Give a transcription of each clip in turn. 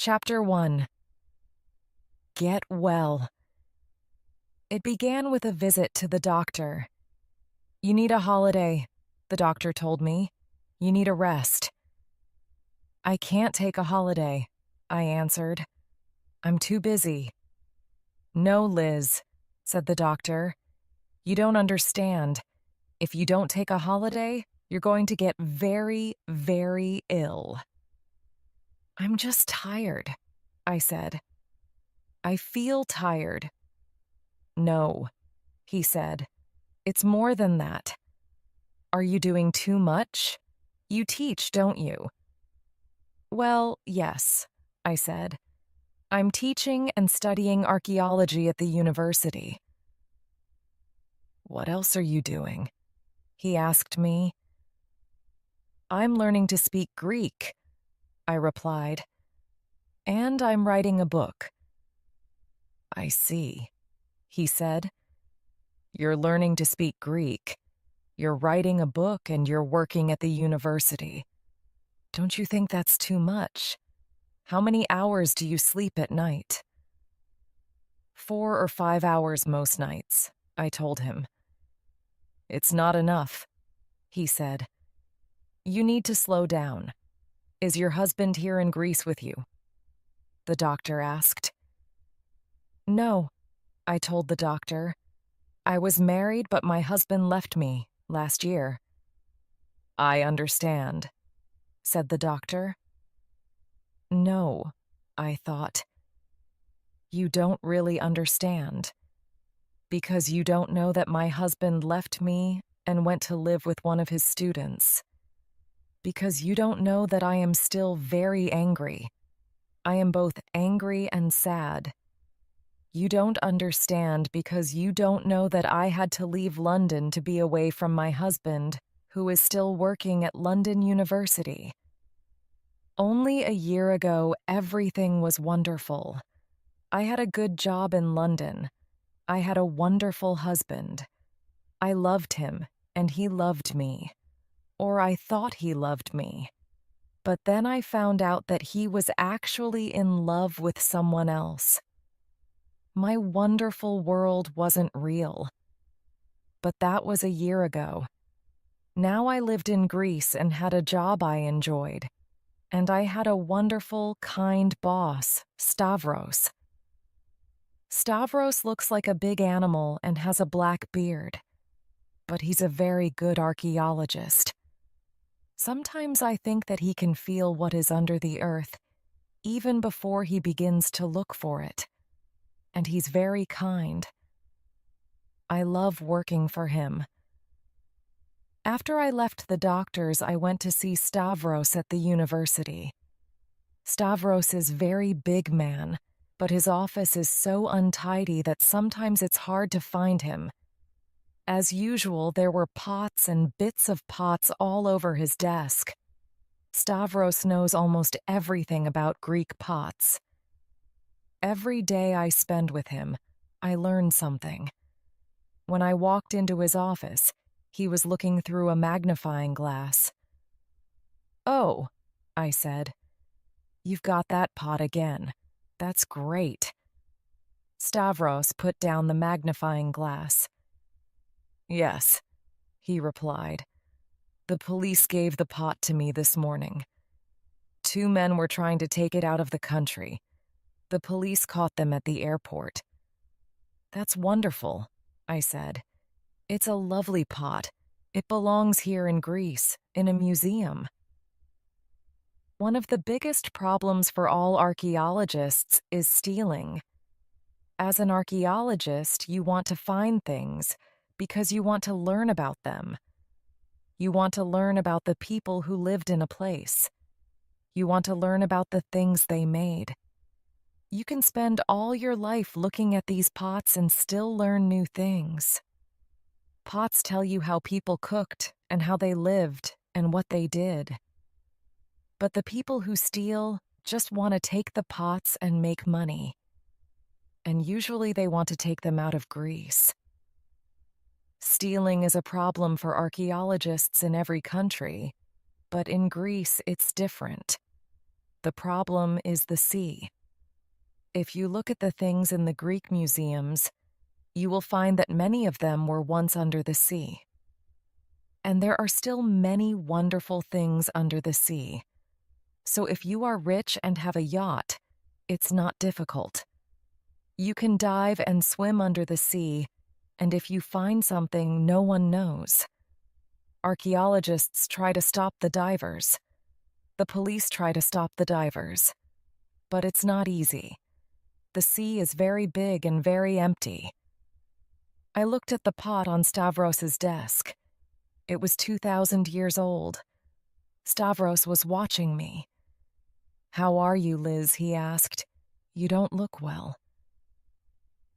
Chapter 1. Get well. It began with a visit to the doctor. "You need a holiday," the doctor told me. "You need a rest." "I can't take a holiday," I answered. "I'm too busy." "No, Liz," said the doctor. "You don't understand. If you don't take a holiday, you're going to get very, very ill." "I'm just tired," I said. "I feel tired." "No," he said. "It's more than that. Are you doing too much? You teach, don't you?" "Well, yes," I said. "I'm teaching and studying archaeology at the university." "What else are you doing?" he asked me. "I'm learning to speak Greek," I replied. "And I'm writing a book." "I see," he said. "You're learning to speak Greek. You're writing a book and you're working at the university. Don't you think that's too much? How many hours do you sleep at night?" 4 or 5 hours most nights, I told him. "It's not enough," he said. "You need to slow down. Is your husband here in Greece with you?" the doctor asked. "No," I told the doctor. "I was married, but my husband left me last year." "I understand," said the doctor. "No," I thought. "You don't really understand. Because you don't know that my husband left me and went to live with one of his students. Because you don't know that I am still very angry. I am both angry and sad. You don't understand because you don't know that I had to leave London to be away from my husband, who is still working at London University. Only a year ago, everything was wonderful. I had a good job in London. I had a wonderful husband. I loved him, and he loved me. Or I thought he loved me. But then I found out that he was actually in love with someone else. My wonderful world wasn't real. But that was a year ago. Now I lived in Greece and had a job I enjoyed. And I had a wonderful, kind boss, Stavros. Stavros looks like a big animal and has a black beard. But he's a very good archaeologist. Sometimes I think that he can feel what is under the earth, even before he begins to look for it. And he's very kind. I love working for him. After I left the doctor's, I went to see Stavros at the university. Stavros is very big man, but his office is so untidy that sometimes it's hard to find him. As usual, there were pots and bits of pots all over his desk. Stavros knows almost everything about Greek pots. Every day I spend with him, I learn something. When I walked into his office, he was looking through a magnifying glass. "Oh," I said, "you've got that pot again. That's great." Stavros put down the magnifying glass. "Yes," he replied. "The police gave the pot to me this morning. 2 men were trying to take it out of the country. The police caught them at the airport." "That's wonderful," I said. "It's a lovely pot. It belongs here in Greece, in a museum." One of the biggest problems for all archaeologists is stealing. As an archaeologist, you want to find things because you want to learn about them. You want to learn about the people who lived in a place. You want to learn about the things they made. You can spend all your life looking at these pots and still learn new things. Pots tell you how people cooked and how they lived and what they did. But the people who steal just want to take the pots and make money. And usually they want to take them out of Greece. Stealing is a problem for archaeologists in every country, but in Greece it's different. The problem is the sea. If you look at the things in the Greek museums, you will find that many of them were once under the sea. And there are still many wonderful things under the sea. So if you are rich and have a yacht, it's not difficult. You can dive and swim under the sea, and if you find something, no one knows. Archaeologists try to stop the divers. The police try to stop the divers. But it's not easy. The sea is very big and very empty. I looked at the pot on Stavros's desk. It was 2,000 years old. Stavros was watching me. "How are you, Liz?" he asked. "You don't look well."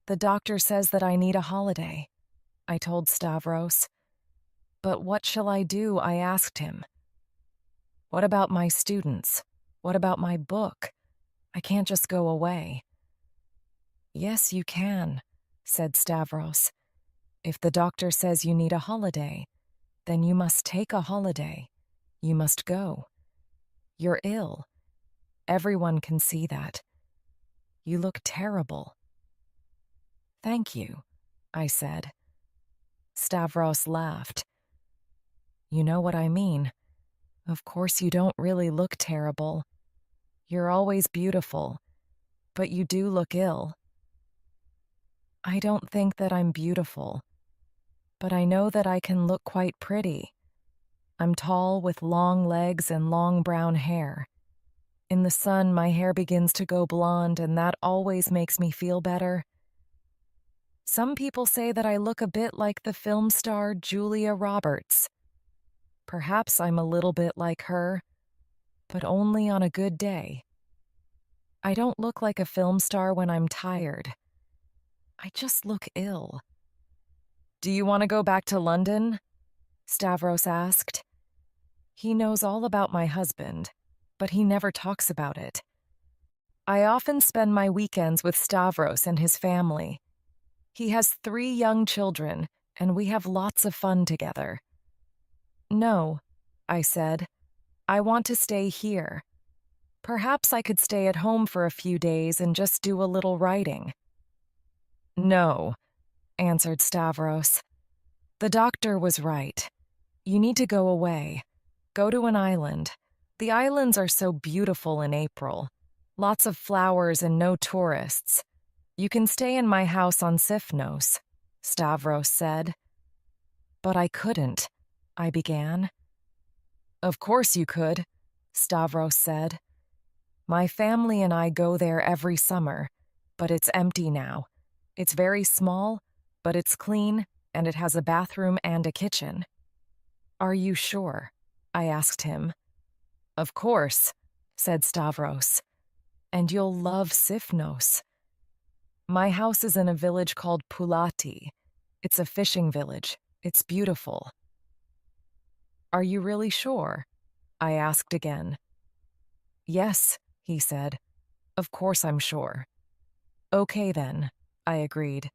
"The doctor says that I need a holiday," I told Stavros. "But what shall I do?" I asked him. "What about my students? What about my book? I can't just go away." "Yes, you can," said Stavros. "If the doctor says you need a holiday, then you must take a holiday. You must go. You're ill. Everyone can see that. You look terrible." "Thank you," I said. Stavros laughed. "You know what I mean. Of course you don't really look terrible. You're always beautiful, but you do look ill." "I don't think that I'm beautiful, but I know that I can look quite pretty. I'm tall with long legs and long brown hair. In the sun, my hair begins to go blonde, and that always makes me feel better. Some people say that I look a bit like the film star Julia Roberts. Perhaps I'm a little bit like her, but only on a good day. I don't look like a film star when I'm tired. I just look ill." "Do you want to go back to London?" Stavros asked. He knows all about my husband, but he never talks about it. I often spend my weekends with Stavros and his family. He has 3 young children, and we have lots of fun together. "No," I said. "I want to stay here. Perhaps I could stay at home for a few days and just do a little writing." "No," answered Stavros. "The doctor was right. You need to go away. Go to an island. The islands are so beautiful in April. Lots of flowers and no tourists. You can stay in my house on Sifnos," Stavros said. "But I couldn't," I began. "Of course you could," Stavros said. "My family and I go there every summer, but it's empty now. It's very small, but it's clean, and it has a bathroom and a kitchen." "Are you sure?" I asked him. "Of course," said Stavros. "And you'll love Sifnos. My house is in a village called Pulati. It's a fishing village. It's beautiful." "Are you really sure?" I asked again. "Yes," he said. "Of course I'm sure." "Okay then," I agreed.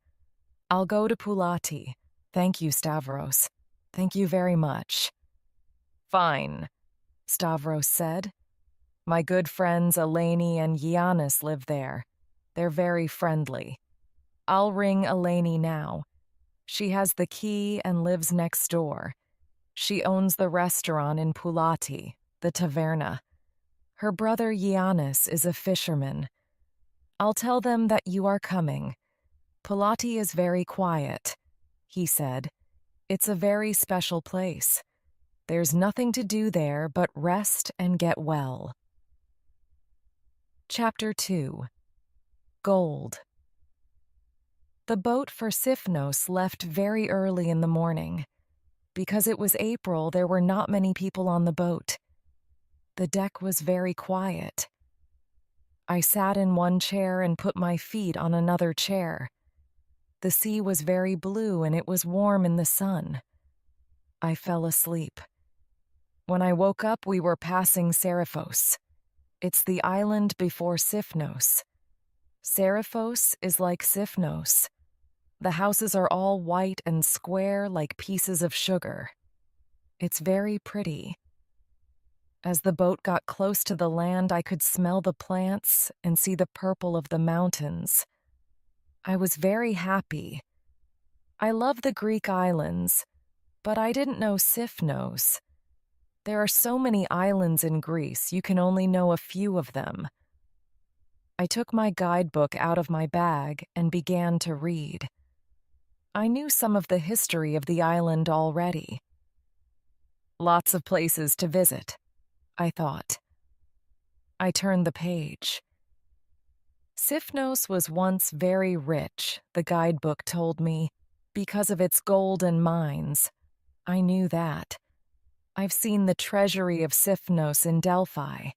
"I'll go to Pulati. Thank you, Stavros. Thank you very much." "Fine," Stavros said. "My good friends Eleni and Giannis live there. They're very friendly. I'll ring Eleni now. She has the key and lives next door. She owns the restaurant in Pulati, the Taverna. Her brother Giannis is a fisherman. I'll tell them that you are coming. Pulati is very quiet," he said. "It's a very special place. There's nothing to do there but rest and get well." Chapter 2. Gold. The boat for Sifnos left very early in the morning. Because it was April, there were not many people on the boat. The deck was very quiet. I sat in one chair and put my feet on another chair. The sea was very blue and it was warm in the sun. I fell asleep. When I woke up, we were passing Seriphos. It's the island before Sifnos. Seriphos is like Sifnos. The houses are all white and square like pieces of sugar. It's very pretty. As the boat got close to the land, I could smell the plants and see the purple of the mountains. I was very happy. I love the Greek islands, but I didn't know Sifnos. There are so many islands in Greece, you can only know a few of them. I took my guidebook out of my bag and began to read. I knew some of the history of the island already. Lots of places to visit, I thought. I turned the page. Sifnos was once very rich, the guidebook told me, because of its gold and mines. I knew that. I've seen the treasury of Sifnos in Delphi.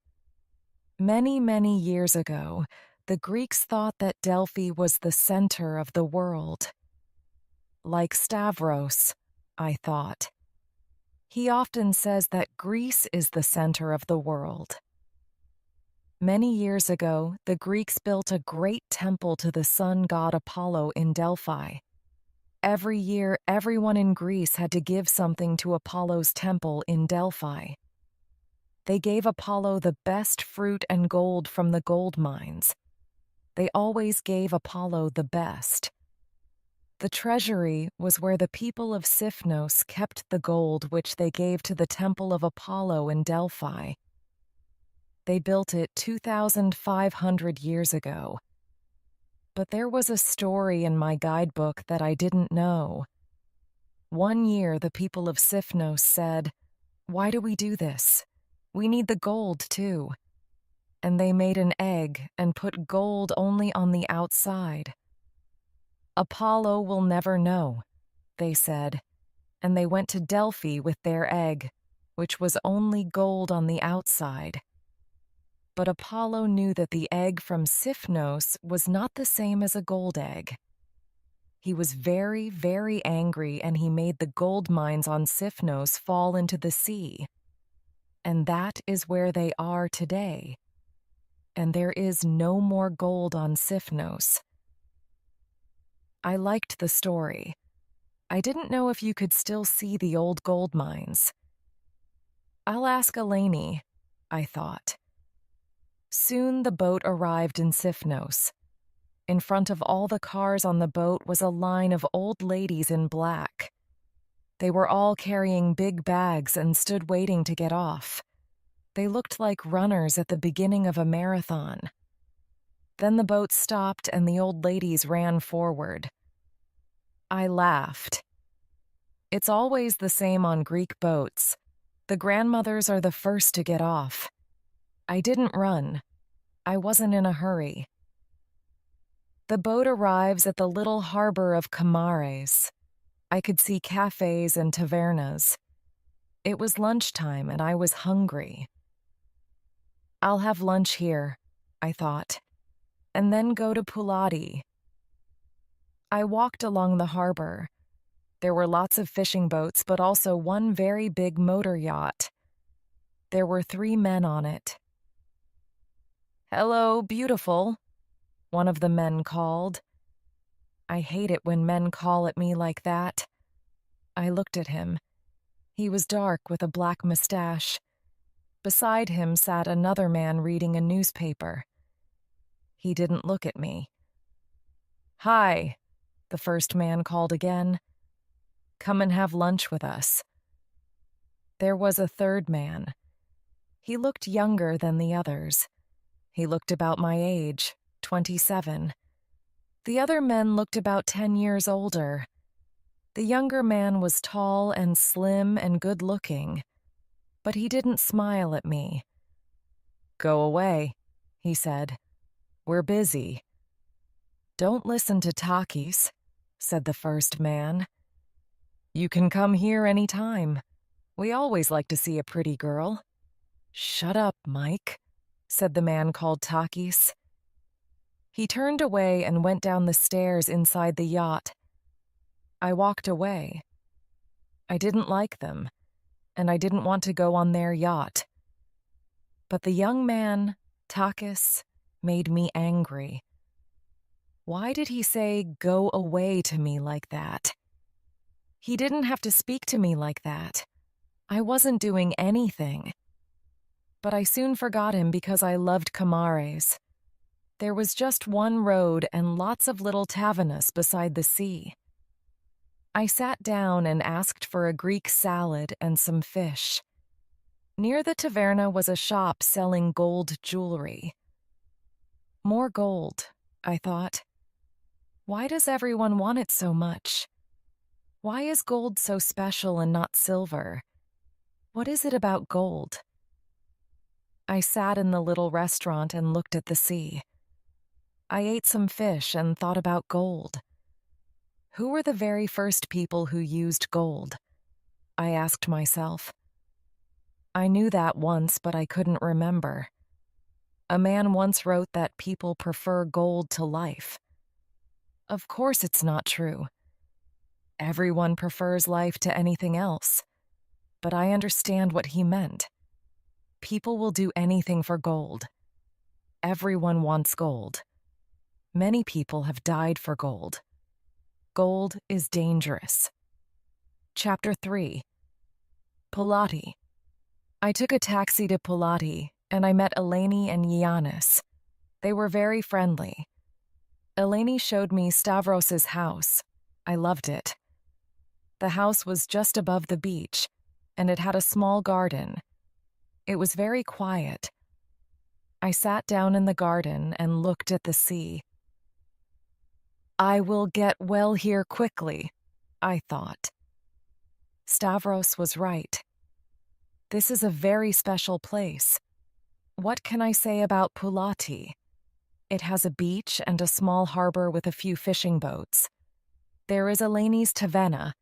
Many, many years ago, the Greeks thought that Delphi was the center of the world. Like Stavros, I thought. He often says that Greece is the center of the world. Many years ago, the Greeks built a great temple to the sun god Apollo in Delphi. Every year, everyone in Greece had to give something to Apollo's temple in Delphi. They gave Apollo the best fruit and gold from the gold mines. They always gave Apollo the best. The treasury was where the people of Sifnos kept the gold which they gave to the temple of Apollo in Delphi. They built it 2,500 years ago. But there was a story in my guidebook that I didn't know. One year, the people of Sifnos said, "Why do we do this? We need the gold, too." And they made an egg and put gold only on the outside. Apollo will never know, they said, and they went to Delphi with their egg, which was only gold on the outside. But Apollo knew that the egg from Sifnos was not the same as a gold egg. He was very, very angry, and he made the gold mines on Sifnos fall into the sea. And that is where they are today. And there is no more gold on Sifnos. I liked the story. I didn't know if you could still see the old gold mines. I'll ask Eleni, I thought. Soon the boat arrived in Sifnos. In front of all the cars on the boat was a line of old ladies in black. They were all carrying big bags and stood waiting to get off. They looked like runners at the beginning of a marathon. Then the boat stopped and the old ladies ran forward. I laughed. It's always the same on Greek boats. The grandmothers are the first to get off. I didn't run. I wasn't in a hurry. The boat arrives at the little harbor of Kamares. I could see cafes and tavernas. It was lunchtime and I was hungry. I'll have lunch here, I thought, and then go to Pulati. I walked along the harbor. There were lots of fishing boats, but also one very big motor yacht. There were 3 men on it. "Hello, beautiful," one of the men called. I hate it when men call at me like that. I looked at him. He was dark with a black mustache. Beside him sat another man reading a newspaper. He didn't look at me. "Hi," the first man called again. "Come and have lunch with us." There was a third man. He looked younger than the others. He looked about my age, 27. The other men looked about 10 years older. The younger man was tall and slim and good-looking, but he didn't smile at me. "Go away," he said. "We're busy." "Don't listen to Takis," said the first man. "You can come here any time. We always like to see a pretty girl." "Shut up, Mike," said the man called Takis. He turned away and went down the stairs inside the yacht. I walked away. I didn't like them, and I didn't want to go on their yacht. But the young man, Takis, made me angry. Why did he say "go away" to me like that? He didn't have to speak to me like that. I wasn't doing anything. but I soon forgot him because I loved Camares. There was just one road and lots of little tavernas beside the sea. I sat down and asked for a Greek salad and some fish. Near the taverna was a shop selling gold jewelry. More gold, I thought. Why does everyone want it so much? Why is gold so special and not silver? What is it about gold? I sat in the little restaurant and looked at the sea. I ate some fish and thought about gold. Who were the very first people who used gold? I asked myself. I knew that once, but I couldn't remember. A man once wrote that people prefer gold to life. Of course it's not true. Everyone prefers life to anything else. But I understand what he meant. People will do anything for gold. Everyone wants gold. Many people have died for gold. Gold is dangerous. Chapter 3. Pulati. I took a taxi to Pulati, and I met Eleni and Giannis. They were very friendly. Eleni showed me Stavros's house. I loved it. The house was just above the beach, and it had a small garden. It was very quiet. I sat down in the garden and looked at the sea. I will get well here quickly, I thought. Stavros was right. This is a very special place. What can I say about Pulati? It has a beach and a small harbor with a few fishing boats. There is Eleni's taverna,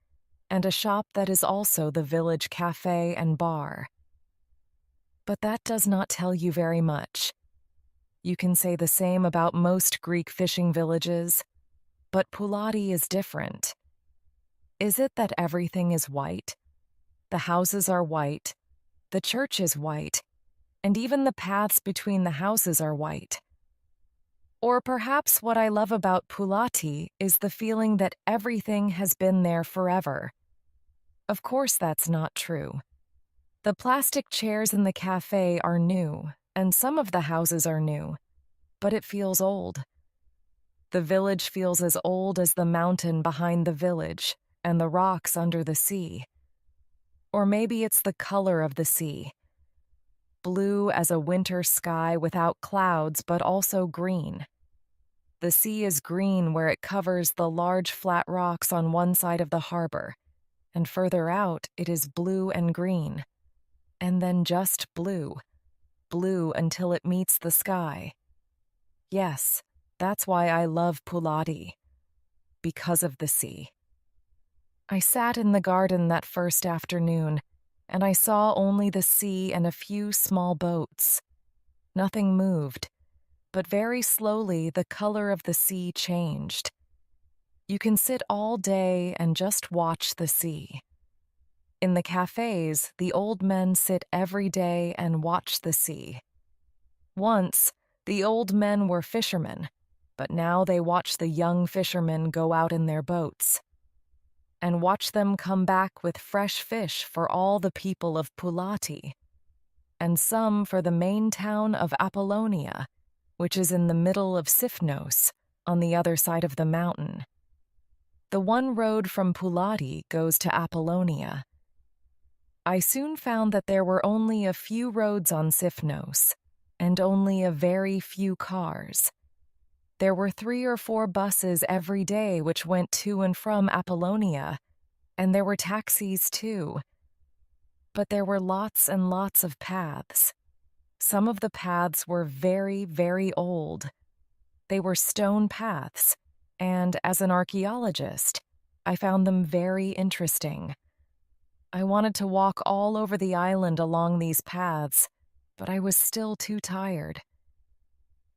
and a shop that is also the village cafe and bar. But that does not tell you very much. You can say the same about most Greek fishing villages, but Pulati is different. Is it that everything is white? The houses are white, the church is white, and even the paths between the houses are white. Or perhaps what I love about Pulati is the feeling that everything has been there forever. Of course that's not true. The plastic chairs in the cafe are new, and some of the houses are new, but it feels old. The village feels as old as the mountain behind the village and the rocks under the sea. Or maybe it's the color of the sea. Blue as a winter sky without clouds, but also green. The sea is green where it covers the large flat rocks on one side of the harbor, and further out it is blue and green. And then just blue. Blue until it meets the sky. Yes, that's why I love Pulati. Because of the sea. I sat in the garden that first afternoon, and I saw only the sea and a few small boats. Nothing moved, but very slowly the color of the sea changed. You can sit all day and just watch the sea. In the cafes, the old men sit every day and watch the sea. Once, the old men were fishermen, but now they watch the young fishermen go out in their boats and watch them come back with fresh fish for all the people of Pulati, and some for the main town of Apollonia, which is in the middle of Sifnos, on the other side of the mountain. The one road from Pulati goes to Apollonia. I soon found that there were only a few roads on Sifnos, and only a very few cars. There were 3 or 4 buses every day which went to and from Apollonia, and there were taxis too. But there were lots and lots of paths. Some of the paths were very, very old. They were stone paths, and as an archaeologist, I found them very interesting. I wanted to walk all over the island along these paths, but I was still too tired.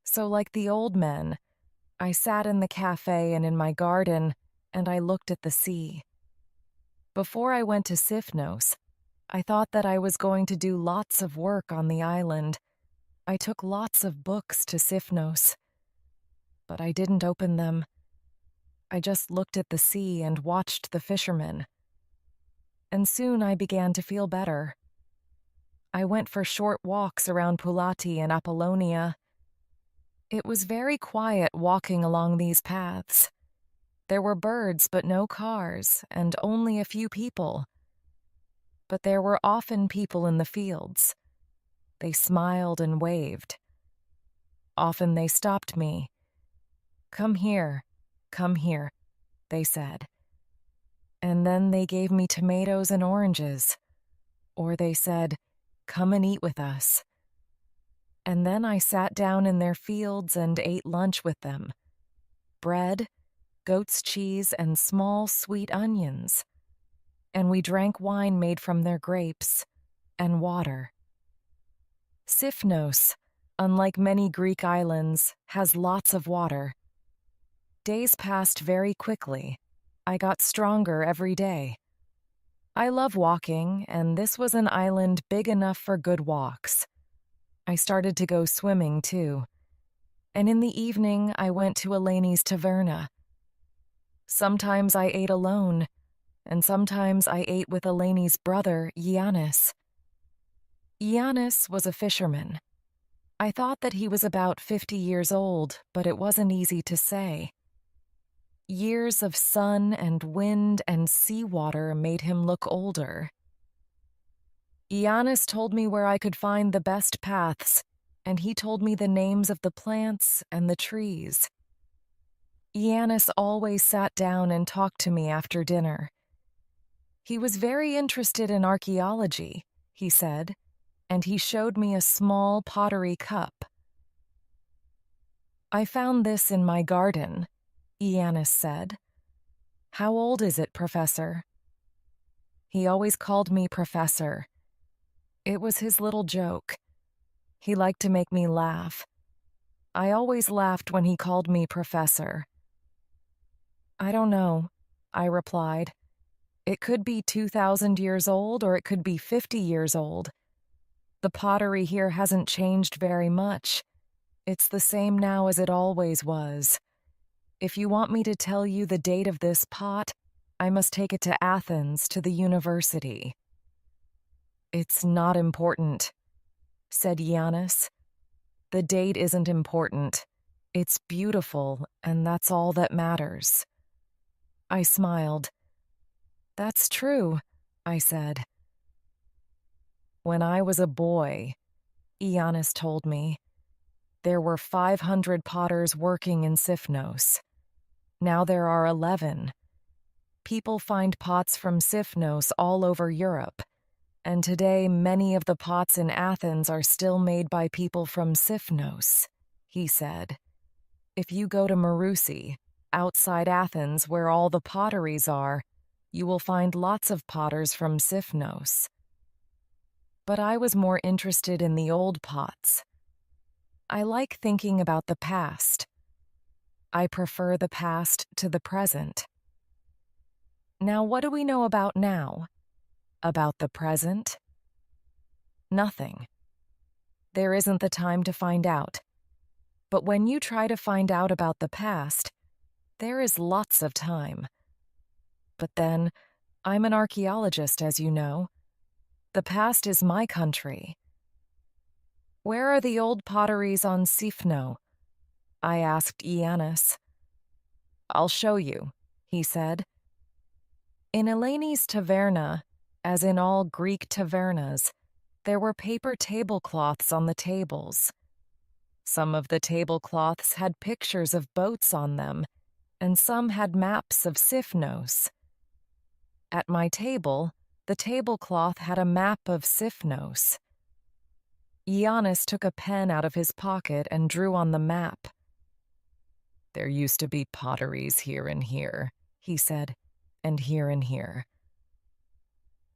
So like the old men, I sat in the cafe and in my garden, and I looked at the sea. Before I went to Sifnos, I thought that I was going to do lots of work on the island. I took lots of books to Sifnos, but I didn't open them. I just looked at the sea and watched the fishermen. And soon I began to feel better. I went for short walks around Pulati and Apollonia. It was very quiet walking along these paths. There were birds but no cars, and only a few people. But there were often people in the fields. They smiled and waved. Often they stopped me. Come here, they said. And then they gave me tomatoes and oranges. Or they said, come and eat with us. And then I sat down in their fields and ate lunch with them. Bread, goat's cheese, and small sweet onions. And we drank wine made from their grapes, and water. Sifnos, unlike many Greek islands, has lots of water. Days passed very quickly. I got stronger every day. I love walking, and this was an island big enough for good walks. I started to go swimming, too. And in the evening, I went to Eleni's taverna. Sometimes I ate alone, and sometimes I ate with Eleni's brother, Giannis. Giannis was a fisherman. I thought that he was about 50 years old, but it wasn't easy to say. Years of sun and wind and seawater made him look older. Giannis told me where I could find the best paths, and he told me the names of the plants and the trees. Giannis always sat down and talked to me after dinner. He was very interested in archaeology, he said, and he showed me a small pottery cup. I found this in my garden, Giannis said. How old is it, Professor? He always called me Professor. It was his little joke. He liked to make me laugh. I always laughed when he called me Professor. I don't know, I replied. It could be 2,000 years old or it could be 50 years old. The pottery here hasn't changed very much. It's the same now as it always was. If you want me to tell you the date of this pot, I must take it to Athens, to the university. It's not important, said Giannis. The date isn't important. It's beautiful, and that's all that matters. I smiled. That's true, I said. When I was a boy, Giannis told me, there were 500 potters working in Sifnos. Now there are 11. People find pots from Sifnos all over Europe, and today many of the pots in Athens are still made by people from Sifnos, he said. If you go to Marousi, outside Athens where all the potteries are, you will find lots of potters from Sifnos. But I was more interested in the old pots. I like thinking about the past. I prefer the past to the present. Now, what do we know about now? About the present? Nothing. There isn't the time to find out. But when you try to find out about the past, there is lots of time. But then, I'm an archaeologist, as you know. The past is my country. Where are the old potteries on Sifno? I asked Giannis. I'll show you, he said. In Eleni's taverna, as in all Greek tavernas, there were paper tablecloths on the tables. Some of the tablecloths had pictures of boats on them, and some had maps of Sifnos. At my table, the tablecloth had a map of Sifnos. Giannis took a pen out of his pocket and drew on the map. There used to be potteries here and here, he said, and here and here.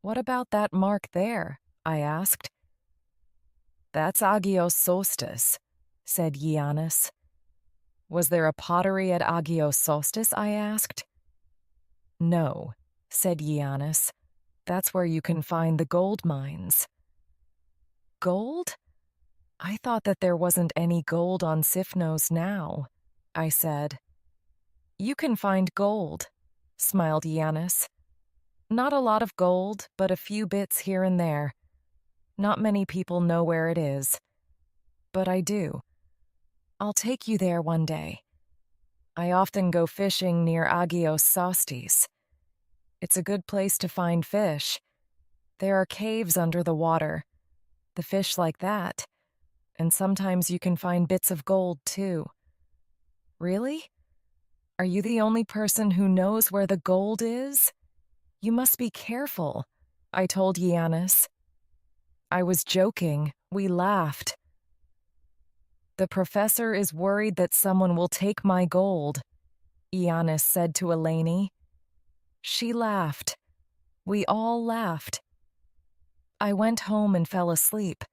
What about that mark there? I asked. That's Agios Sostis, said Giannis. Was there a pottery at Agios Sostis? I asked. No, said Giannis. That's where you can find the gold mines. Gold? I thought that there wasn't any gold on Sifnos now, I said. You can find gold, smiled Giannis. Not a lot of gold, but a few bits here and there. Not many people know where it is, but I do. I'll take you there one day. I often go fishing near Agios Sostis. It's a good place to find fish. There are caves under the water. The fish like that. And sometimes you can find bits of gold, too. Really? Are you the only person who knows where the gold is? You must be careful, I told Giannis. I was joking. We laughed. The professor is worried that someone will take my gold, Giannis said to Eleni. She laughed. We all laughed. I went home and fell asleep.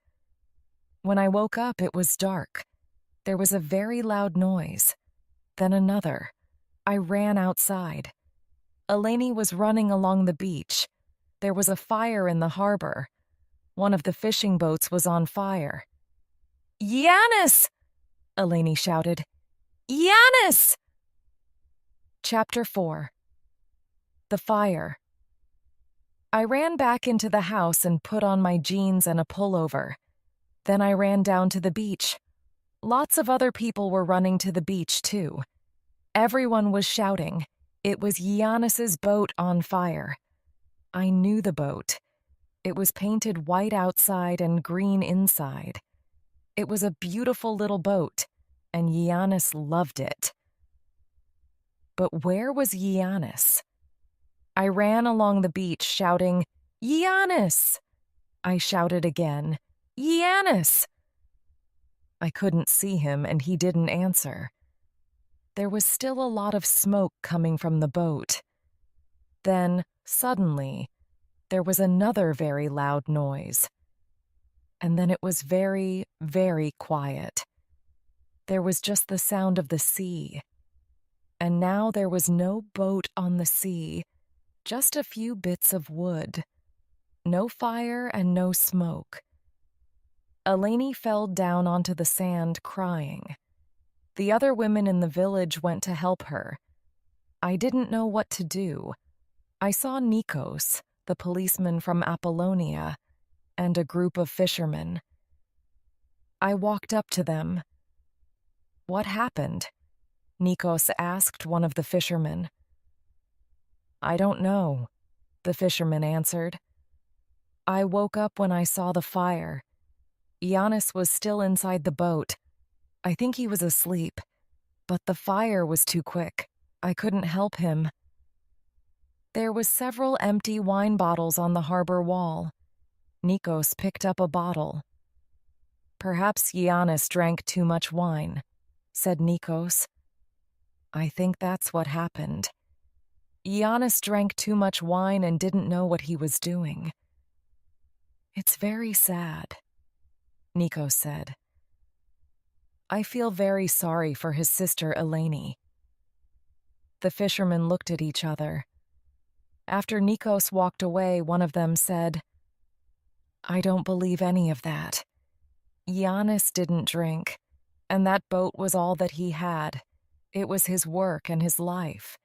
When I woke up, it was dark. There was a very loud noise. Then another. I ran outside. Eleni was running along the beach. There was a fire in the harbor. One of the fishing boats was on fire. Giannis! Eleni shouted. Giannis! Chapter 4. The Fire. I ran back into the house and put on my jeans and a pullover. Then I ran down to the beach. Lots of other people were running to the beach, too. Everyone was shouting. It was Giannis's boat on fire. I knew the boat. It was painted white outside and green inside. It was a beautiful little boat, and Giannis loved it. But where was Giannis? I ran along the beach shouting, Giannis! I shouted again, Giannis! I couldn't see him, and he didn't answer. There was still a lot of smoke coming from the boat. Then, suddenly, there was another very loud noise. And then it was very, very quiet. There was just the sound of the sea. And now there was no boat on the sea, just a few bits of wood. No fire and no smoke. Eleni fell down onto the sand crying. The other women in the village went to help her. I didn't know what to do. I saw Nikos, the policeman from Apollonia, and a group of fishermen. I walked up to them. What happened? Nikos asked one of the fishermen. I don't know, the fisherman answered. I woke up when I saw the fire. Giannis was still inside the boat. I think he was asleep, but the fire was too quick. I couldn't help him. There was several empty wine bottles on the harbor wall. Nikos picked up a bottle. Perhaps Giannis drank too much wine, said Nikos. I think that's what happened. Giannis drank too much wine and didn't know what he was doing. It's very sad, Nikos said. I feel very sorry for his sister Eleni. The fishermen looked at each other. After Nikos walked away, one of them said, I don't believe any of that. Giannis didn't drink, and that boat was all that he had. It was his work and his life.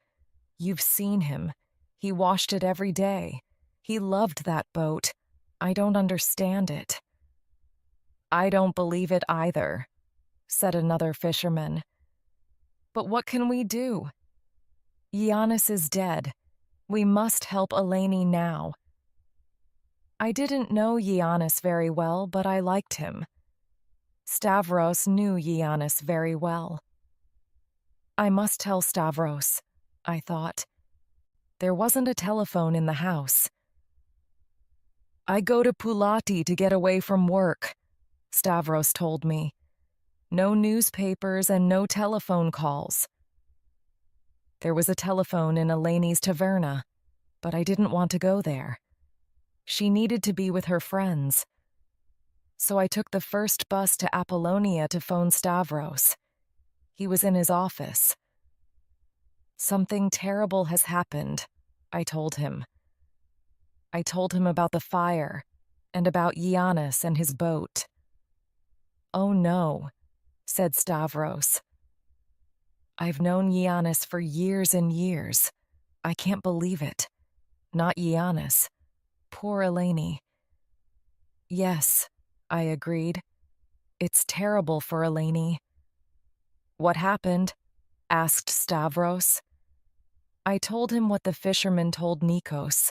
You've seen him. He washed it every day. He loved that boat. I don't understand it. I don't believe it either, said another fisherman. But what can we do? Giannis is dead. We must help Eleni now. I didn't know Giannis very well, but I liked him. Stavros knew Giannis very well. I must tell Stavros, I thought. There wasn't a telephone in the house. I go to Pulati to get away from work, Stavros told me. No newspapers and no telephone calls. There was a telephone in Eleni's taverna, but I didn't want to go there. She needed to be with her friends. So I took the first bus to Apollonia to phone Stavros. He was in his office. Something terrible has happened, I told him. I told him about the fire and about Giannis and his boat. Oh no, said Stavros. I've known Giannis for years and years. I can't believe it. Not Giannis. Poor Eleni. Yes, I agreed. It's terrible for Eleni. What happened? Asked Stavros. I told him what the fisherman told Nikos,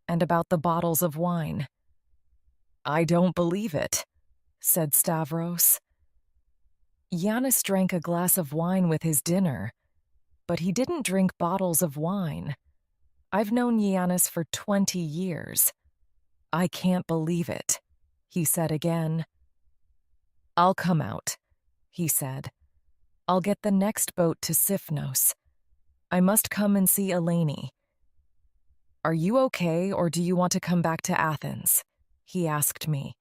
and about the bottles of wine. I don't believe it, said Stavros. Yanis drank a glass of wine with his dinner, but he didn't drink bottles of wine. I've known Yanis for 20 years. I can't believe it, he said again. I'll come out, he said. I'll get the next boat to Sifnos. I must come and see Eleni. Are you okay, or do you want to come back to Athens? He asked me.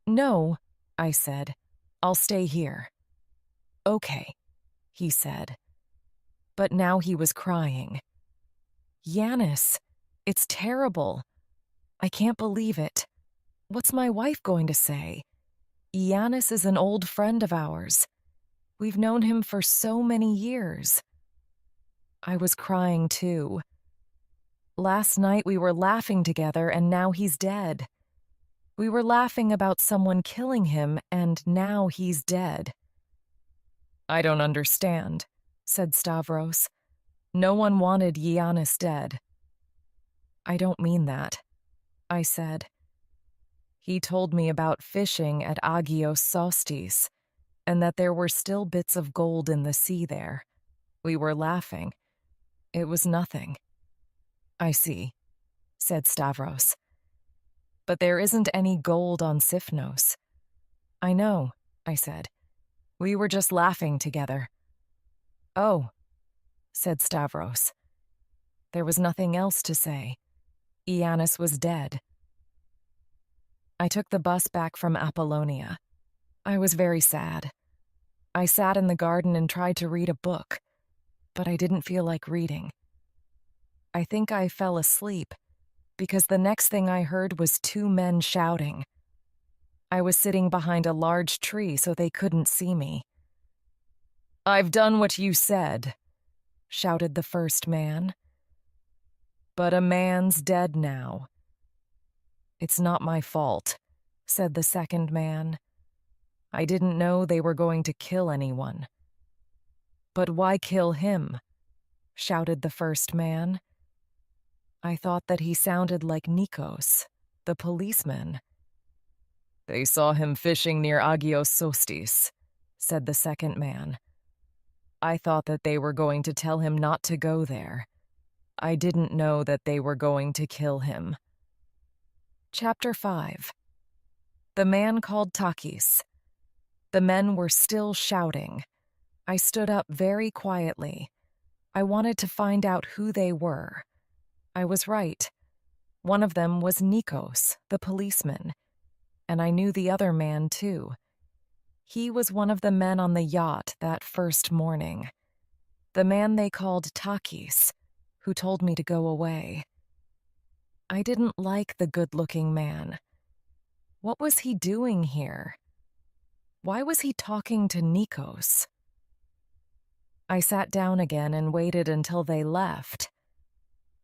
No, I said. I'll stay here. Okay, he said. But now he was crying. Yanis, it's terrible. I can't believe it. What's my wife going to say? Yanis is an old friend of ours. We've known him for so many years. I was crying too. Last night we were laughing together and now he's dead. We were laughing about someone killing him and now he's dead. I don't understand, said Stavros. No one wanted Yanis dead. I don't mean that, I said. He told me about fishing at Agios Sostis, and that there were still bits of gold in the sea there. We were laughing. It was nothing. I see, said Stavros. But there isn't any gold on Sifnos. I know, I said. We were just laughing together. Oh, said Stavros. There was nothing else to say. Yanis was dead. I took the bus back from Apollonia. I was very sad. I sat in the garden and tried to read a book, but I didn't feel like reading. I think I fell asleep because the next thing I heard was two men shouting. I was sitting behind a large tree so they couldn't see me. I've done what you said, shouted the first man. But a man's dead now. It's not my fault, said the second man. I didn't know they were going to kill anyone. But why kill him? Shouted the first man. I thought that he sounded like Nikos, the policeman. They saw him fishing near Agios Sostis, said the second man. I thought that they were going to tell him not to go there. I didn't know that they were going to kill him. Chapter 5. The man called Takis. The men were still shouting. I stood up very quietly. I wanted to find out who they were. I was right. One of them was Nikos, the policeman, and I knew the other man too. He was one of the men on the yacht that first morning. The man they called Takis, who told me to go away. I didn't like the good-looking man. What was he doing here? Why was he talking to Nikos? I sat down again and waited until they left.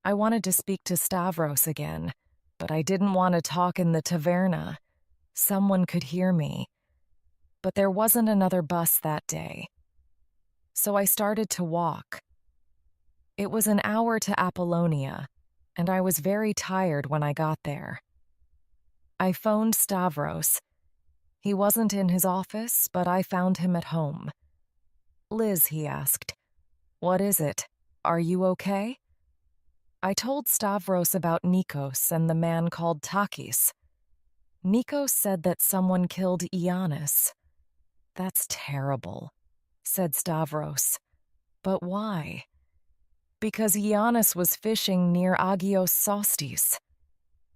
I wanted to speak to Stavros again, but I didn't want to talk in the taverna. Someone could hear me. But there wasn't another bus that day. So I started to walk. It was an hour to Apollonia, and I was very tired when I got there. I phoned Stavros. He wasn't in his office, but I found him at home. Liz, he asked, what is it? Are you okay? I told Stavros about Nikos and the man called Takis. Nikos said that someone killed Yanis. That's terrible, said Stavros. But why? Because Yanis was fishing near Agios Sostis.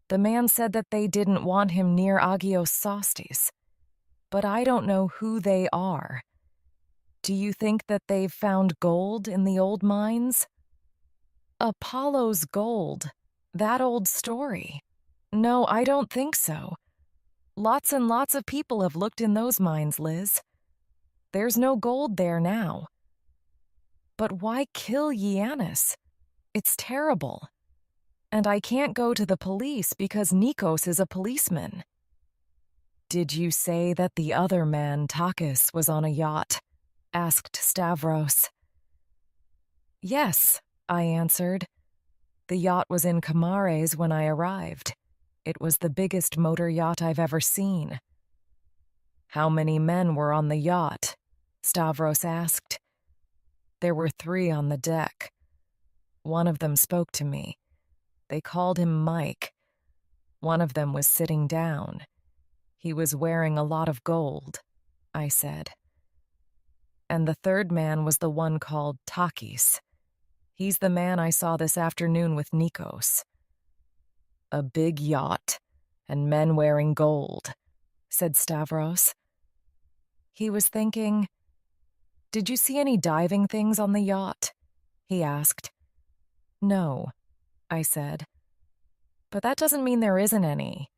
The man said that they didn't want him near Agios Sostis. But I don't know who they are. Do you think that they've found gold in the old mines? Apollo's gold. That old story. No, I don't think so. Lots and lots of people have looked in those mines, Liz. There's no gold there now. But why kill Yanis? It's terrible. And I can't go to the police because Nikos is a policeman. Did you say that the other man, Takis, was on a yacht? Asked Stavros. Yes, I answered. The yacht was in Camares when I arrived. It was the biggest motor yacht I've ever seen. How many men were on the yacht? Stavros asked. There were 3 on the deck. One of them spoke to me. They called him Mike. One of them was sitting down. He was wearing a lot of gold, I said. And the third man was the one called Takis. He's the man I saw this afternoon with Nikos. A big yacht, and men wearing gold, said Stavros. He was thinking, did you see any diving things on the yacht? He asked. No, I said. But that doesn't mean there isn't any.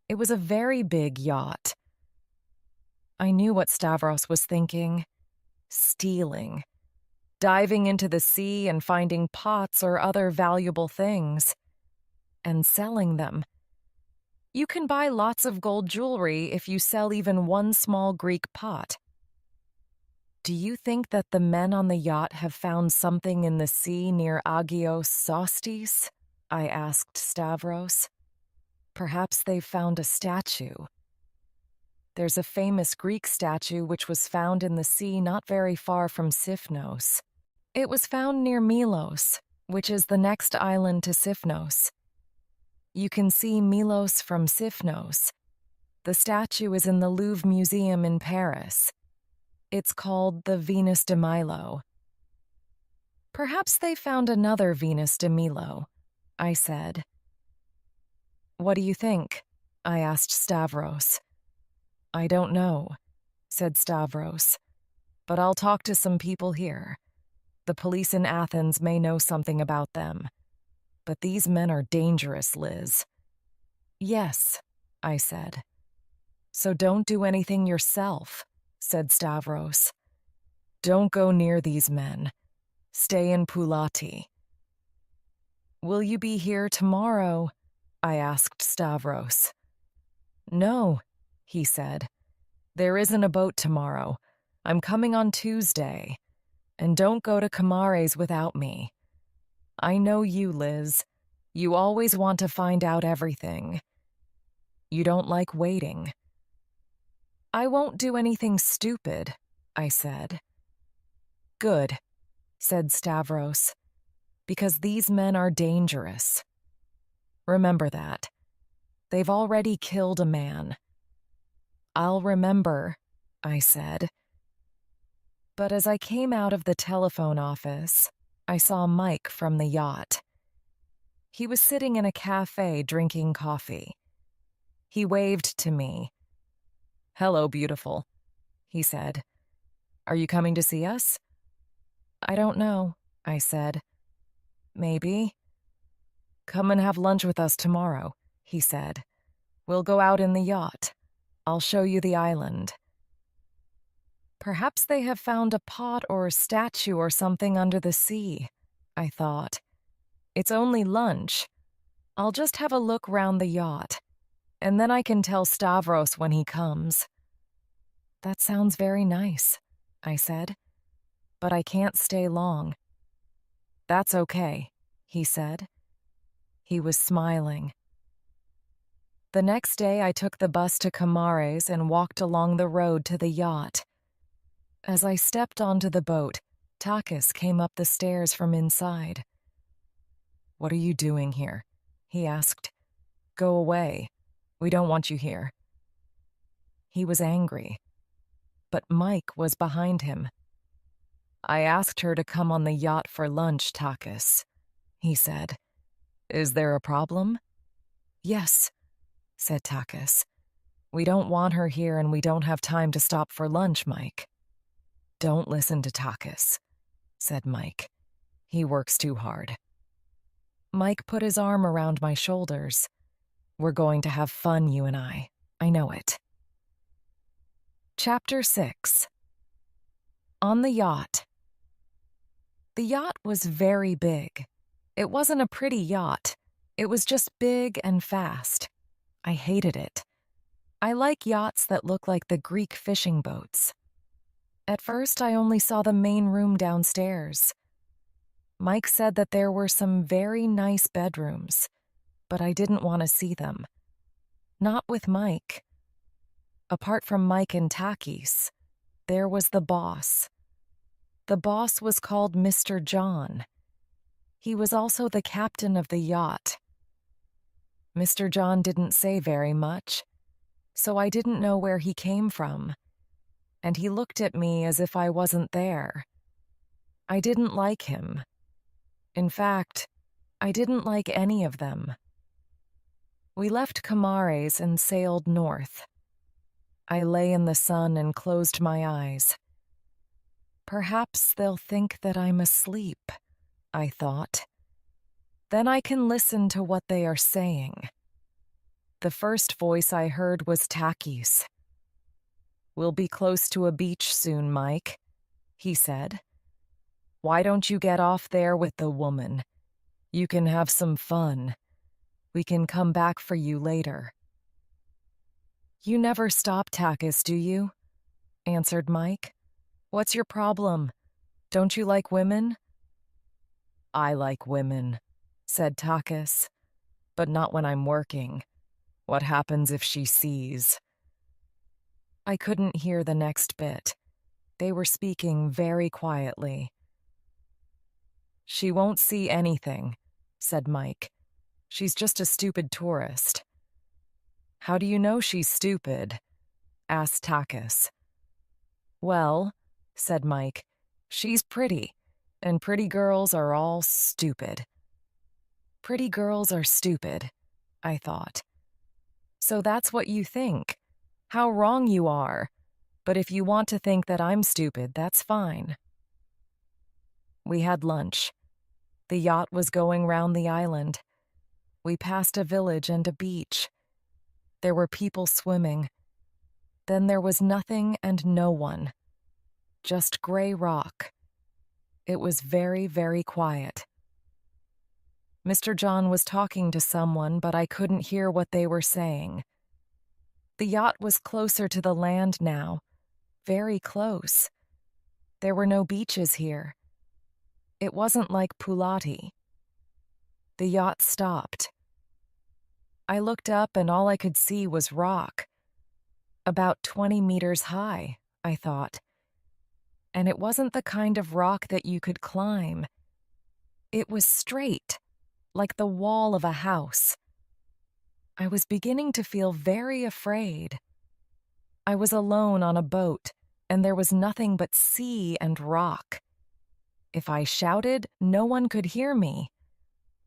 It was a very big yacht. I knew what Stavros was thinking. Stealing. Diving into the sea and finding pots or other valuable things. And selling them. You can buy lots of gold jewelry if you sell even one small Greek pot. Do you think that the men on the yacht have found something in the sea near Agios Sostis? I asked Stavros. Perhaps they've found a statue. There's a famous Greek statue which was found in the sea not very far from Sifnos. It was found near Milos, which is the next island to Sifnos. You can see Milos from Sifnos. The statue is in the Louvre Museum in Paris. It's called the Venus de Milo. Perhaps they found another Venus de Milo, I said. What do you think? I asked Stavros. I don't know, said Stavros, but I'll talk to some people here. The police in Athens may know something about them. But these men are dangerous, Liz. Yes, I said. So don't do anything yourself, said Stavros. Don't go near these men. Stay in Pulati. Will you be here tomorrow? I asked Stavros. No, he said. There isn't a boat tomorrow. I'm coming on Tuesday. And don't go to Camares without me. I know you, Liz. You always want to find out everything. You don't like waiting. I won't do anything stupid, I said. Good, said Stavros, because these men are dangerous. Remember that. They've already killed a man. I'll remember, I said. But as I came out of the telephone office, I saw Mike from the yacht. He was sitting in a cafe drinking coffee. He waved to me. Hello, beautiful, he said. Are you coming to see us? I don't know, I said. Maybe. Come and have lunch with us tomorrow, he said. We'll go out in the yacht. I'll show you the island. Perhaps they have found a pot or a statue or something under the sea, I thought. It's only lunch. I'll just have a look round the yacht, and then I can tell Stavros when he comes. That sounds very nice, I said, but I can't stay long. That's okay, he said. He was smiling. The next day I took the bus to Camares and walked along the road to the yacht. As I stepped onto the boat, Takis came up the stairs from inside. What are you doing here? He asked. Go away. We don't want you here. He was angry. But Mike was behind him. I asked her to come on the yacht for lunch, Takis, he said. Is there a problem? Yes, said Takis. We don't want her here and we don't have time to stop for lunch, Mike. Don't listen to Takis, said Mike. He works too hard. Mike put his arm around my shoulders. We're going to have fun, you and I know it. Chapter 6. On the yacht. The yacht was very big. It wasn't a pretty yacht. It was just big and fast. I hated it. I like yachts that look like the Greek fishing boats. At first, I only saw the main room downstairs. Mike said that there were some very nice bedrooms, but I didn't want to see them. Not with Mike. Apart from Mike and Takis, there was the boss. The boss was called Mr. John. He was also the captain of the yacht. Mr. John didn't say very much, so I didn't know where he came from, and he looked at me as if I wasn't there. I didn't like him. In fact, I didn't like any of them. We left Camares and sailed north. I lay in the sun and closed my eyes. Perhaps they'll think that I'm asleep, I thought. Then I can listen to what they are saying. The first voice I heard was Takis. "We'll be close to a beach soon, Mike," he said. "Why don't you get off there with the woman? You can have some fun. We can come back for you later." "You never stop, Takis, do you?" answered Mike. "What's your problem? Don't you like women?" "I like women," said Takis, "but not when I'm working. What happens if she sees?" I couldn't hear the next bit. They were speaking very quietly. "She won't see anything," said Mike. "She's just a stupid tourist." "How do you know she's stupid?" asked Takis. "Well," said Mike, "she's pretty, and pretty girls are all stupid." Pretty girls are stupid, I thought. So that's what you think. How wrong you are. But if you want to think that I'm stupid, that's fine. We had lunch. The yacht was going round the island. We passed a village and a beach. There were people swimming. Then there was nothing and no one. Just gray rock. It was very, very quiet. Mr. John was talking to someone, but I couldn't hear what they were saying. The yacht was closer to the land now, very close. There were no beaches here. It wasn't like Pulati. The yacht stopped. I looked up and all I could see was rock. About 20 meters high, I thought. And it wasn't the kind of rock that you could climb. It was straight, like the wall of a house. I was beginning to feel very afraid. I was alone on a boat, and there was nothing but sea and rock. If I shouted, no one could hear me.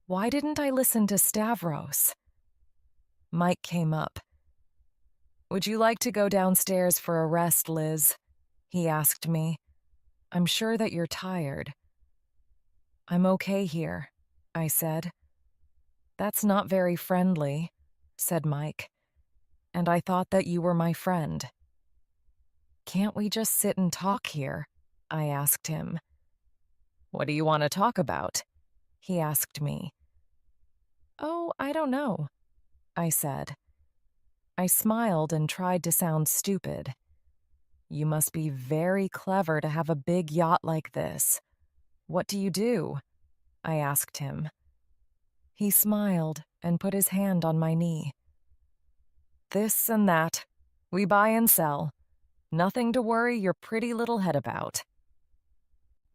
Why didn't I listen to Stavros? Mike came up. "Would you like to go downstairs for a rest, Liz?" he asked me. "I'm sure that you're tired." "I'm okay here," I said. "That's not very friendly," said Mike. "And I thought that you were my friend." "Can't we just sit and talk here?" I asked him. "What do you want to talk about?" he asked me. "Oh, I don't know," I said. I smiled and tried to sound stupid. "You must be very clever to have a big yacht like this. What do you do?" I asked him. He smiled and put his hand on my knee. "This and that. We buy and sell. Nothing to worry your pretty little head about."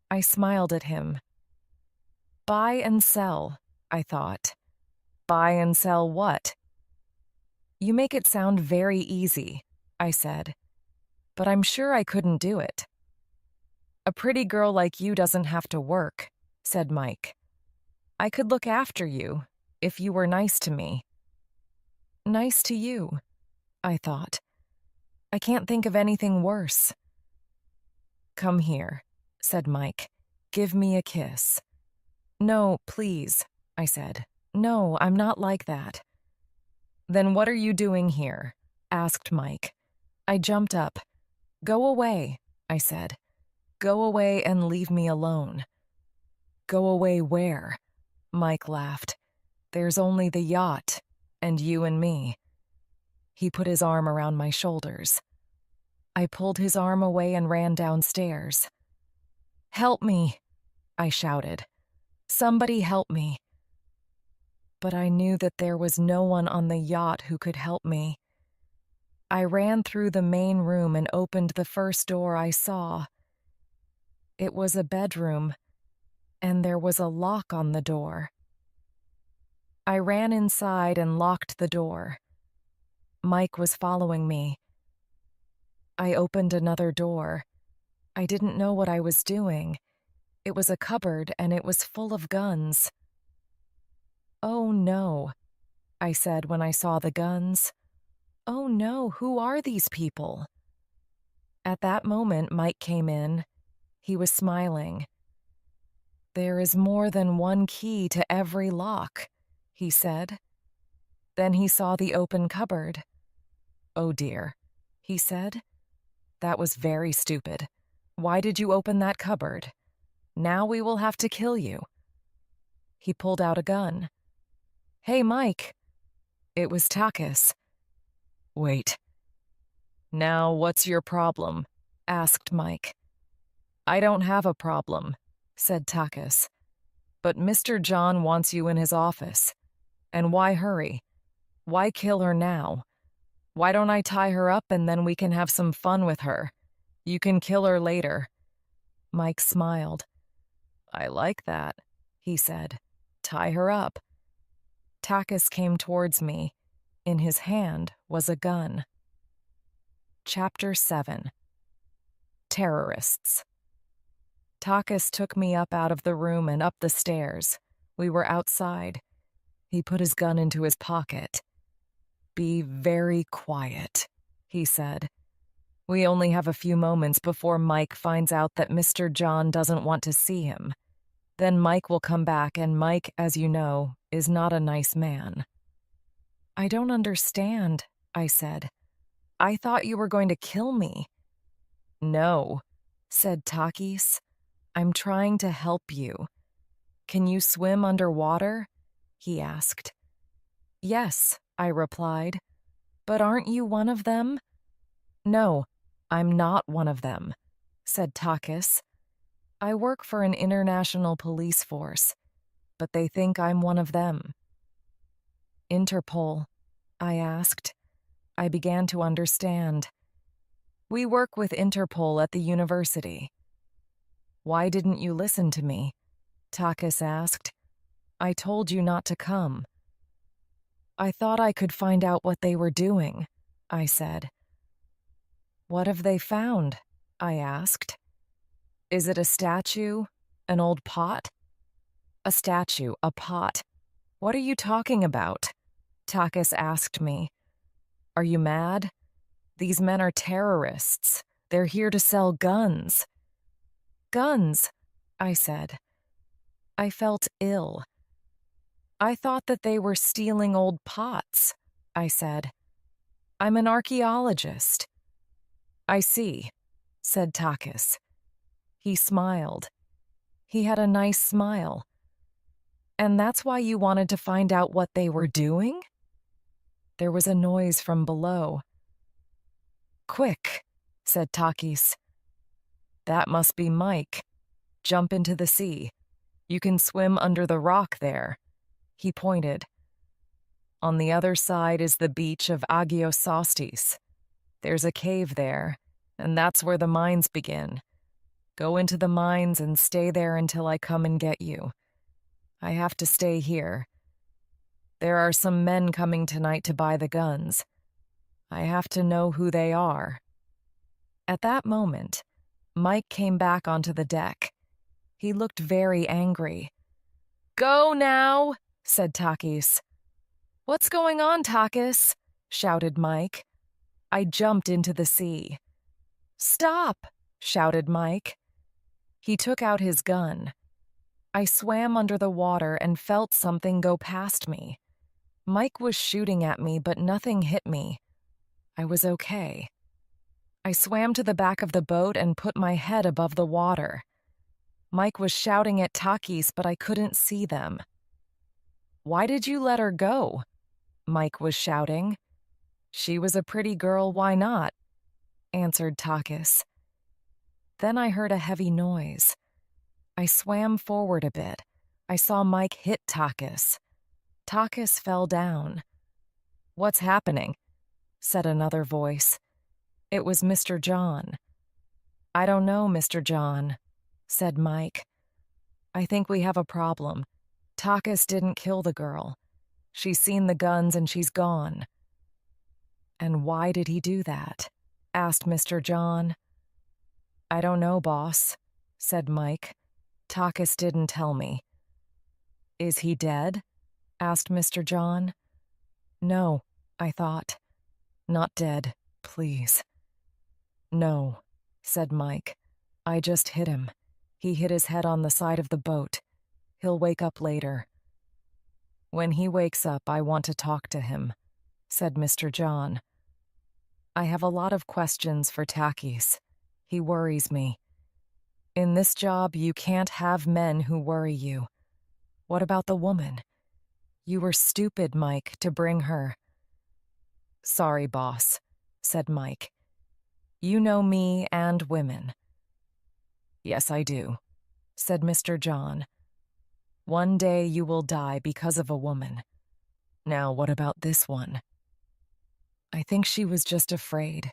I smiled at him. Buy and sell, I thought. Buy and sell what? "You make it sound very easy," I said. "But I'm sure I couldn't do it." "A pretty girl like you doesn't have to work," said Mike. "I could look after you, if you were nice to me." Nice to you, I thought. I can't think of anything worse. "Come here," said Mike. "Give me a kiss." "No, please," I said. "No, I'm not like that." "Then what are you doing here?" asked Mike. I jumped up. "Go away," I said. "Go away and leave me alone." "Go away where?" Mike laughed. "There's only the yacht, and you and me." He put his arm around my shoulders. I pulled his arm away and ran downstairs. "Help me!" I shouted. "Somebody help me!" But I knew that there was no one on the yacht who could help me. I ran through the main room and opened the first door I saw. It was a bedroom, and there was a lock on the door. I ran inside and locked the door. Mike was following me. I opened another door. I didn't know what I was doing. It was a cupboard, and it was full of guns. "Oh no," I said when I saw the guns. "Oh no, who are these people?" At that moment, Mike came in. He was smiling. "There is more than one key to every lock," he said. Then he saw the open cupboard. "Oh dear," he said. "That was very stupid. Why did you open that cupboard? Now we will have to kill you." He pulled out a gun. "Hey, Mike." It was Takis. "Wait. Now what's your problem?" asked Mike. "I don't have a problem," said Takis. "But Mr. John wants you in his office. And why hurry? Why kill her now? Why don't I tie her up and then we can have some fun with her? You can kill her later." Mike smiled. "I like that," he said. "Tie her up." Takis came towards me. In his hand was a gun. Chapter 7. Terrorists. Takis took me up out of the room and up the stairs. We were outside. He put his gun into his pocket. "Be very quiet," he said. "We only have a few moments before Mike finds out that Mr. John doesn't want to see him. Then Mike will come back, and Mike, as you know, is not a nice man." "I don't understand," I said. "I thought you were going to kill me." "No," said Takis. "I'm trying to help you. Can you swim underwater?" he asked. "Yes," I replied. "But aren't you one of them?" "No, I'm not one of them," said Takis. "I work for an international police force, but they think I'm one of them." "Interpol?" I asked. I began to understand. "We work with Interpol at the university." "Why didn't you listen to me?" Takis asked. "I told you not to come." "I thought I could find out what they were doing," I said. "What have they found?" I asked. "Is it a statue? An old pot?" "A statue, a pot. What are you talking about?" Takis asked me. "Are you mad? These men are terrorists. They're here to sell guns." "Guns," I said. I felt ill. "I thought that they were stealing old pots," I said. "I'm an archaeologist." "I see," said Takis. He smiled. He had a nice smile. "And that's why you wanted to find out what they were doing?" There was a noise from below. "Quick," said Takis. "That must be Mike. Jump into the sea. You can swim under the rock there." He pointed. "On the other side is the beach of Agios Sostis. There's a cave there, and that's where the mines begin. Go into the mines and stay there until I come and get you. I have to stay here. There are some men coming tonight to buy the guns. I have to know who they are." At that moment, Mike came back onto the deck. He looked very angry. "Go now," said Takis. "What's going on, Takis?" shouted Mike. I jumped into the sea. "Stop!" shouted Mike. He took out his gun. I swam under the water and felt something go past me. Mike was shooting at me, but nothing hit me. I was okay. I swam to the back of the boat and put my head above the water. Mike was shouting at Takis, but I couldn't see them. "Why did you let her go?" Mike was shouting. She was a pretty girl, why not? Answered Takis. Then I heard a heavy noise. I swam forward a bit. I saw Mike hit Takis. Takis fell down. What's happening? Said another voice. It was Mr. John. I don't know, Mr. John, said Mike. I think we have a problem. Takis didn't kill the girl. She's seen the guns and she's gone. And why did he do that? Asked Mr. John. I don't know, boss, said Mike. Takis didn't tell me. Is he dead? Asked Mr. John. No, I thought. Not dead, please. No, said Mike. I just hit him. He hit his head on the side of the boat. He'll wake up later. When he wakes up, I want to talk to him, said Mr. John. I have a lot of questions for Takis. He worries me. In this job, you can't have men who worry you. What about the woman? You were stupid, Mike, to bring her. Sorry, boss, said Mike. You know me and women. Yes, I do, said Mr. John. One day you will die because of a woman. Now, what about this one? I think she was just afraid.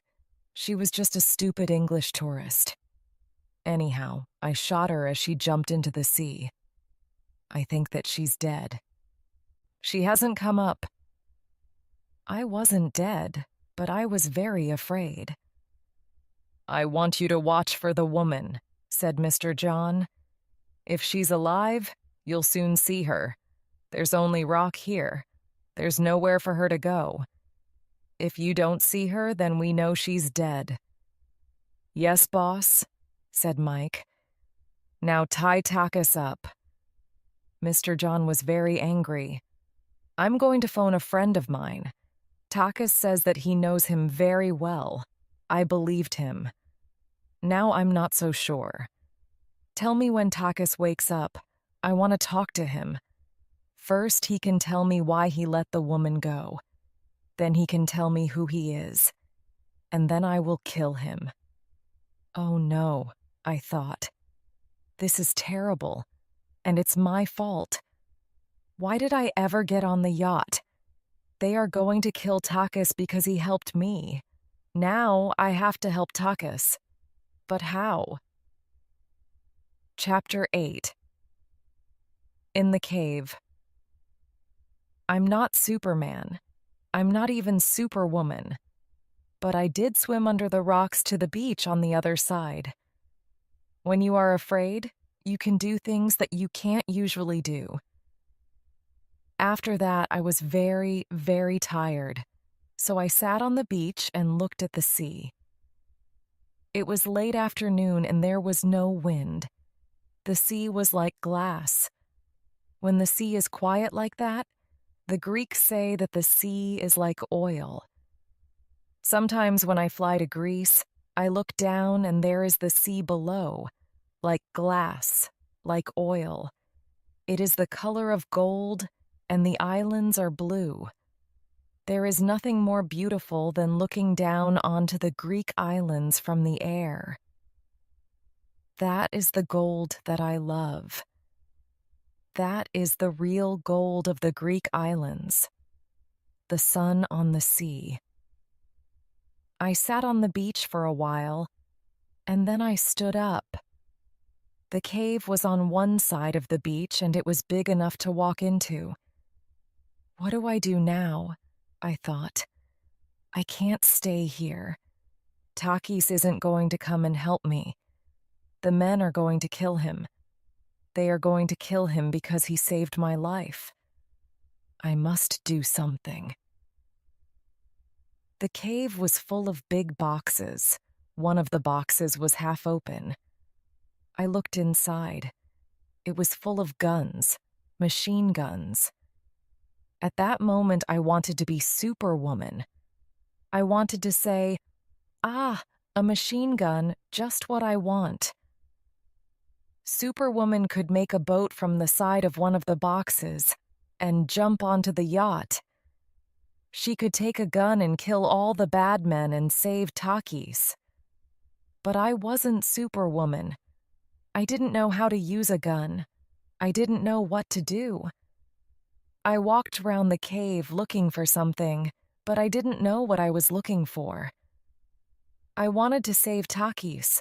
She was just a stupid English tourist. Anyhow, I shot her as she jumped into the sea. I think that she's dead. She hasn't come up. I wasn't dead, but I was very afraid. I want you to watch for the woman, said Mr. John. If she's alive, you'll soon see her. There's only rock here. There's nowhere for her to go. If you don't see her, then we know she's dead. Yes, boss, said Mike. Now tie Takis up. Mr. John was very angry. I'm going to phone a friend of mine. Takis says that he knows him very well. I believed him. Now I'm not so sure. Tell me when Takis wakes up. I want to talk to him. First, he can tell me why he let the woman go. Then he can tell me who he is. And then I will kill him. Oh no, I thought. This is terrible. And it's my fault. Why did I ever get on the yacht? They are going to kill Takis because he helped me. Now I have to help Takis. But how? Chapter 8. In the cave. I'm not Superman. I'm not even Superwoman. But I did swim under the rocks to the beach on the other side. When you are afraid, you can do things that you can't usually do. After that, I was very, very tired, so I sat on the beach and looked at the sea. It was late afternoon and there was no wind. The sea was like glass. When the sea is quiet like that, the Greeks say that the sea is like oil. Sometimes when I fly to Greece, I look down and there is the sea below, like glass, like oil. It is the color of gold, and the islands are blue. There is nothing more beautiful than looking down onto the Greek islands from the air. That is the gold that I love. That is the real gold of the Greek islands. The sun on the sea. I sat on the beach for a while, and then I stood up. The cave was on one side of the beach and it was big enough to walk into. What do I do now? I thought. I can't stay here. Takis isn't going to come and help me. The men are going to kill him. They are going to kill him because he saved my life. I must do something. The cave was full of big boxes. One of the boxes was half open. I looked inside. It was full of guns, machine guns. At that moment, I wanted to be Superwoman. I wanted to say, "Ah, a machine gun, just what I want." Superwoman could make a boat from the side of one of the boxes and jump onto the yacht. She could take a gun and kill all the bad men and save Takis. But I wasn't Superwoman. I didn't know how to use a gun. I didn't know what to do. I walked around the cave looking for something, but I didn't know what I was looking for. I wanted to save Takis,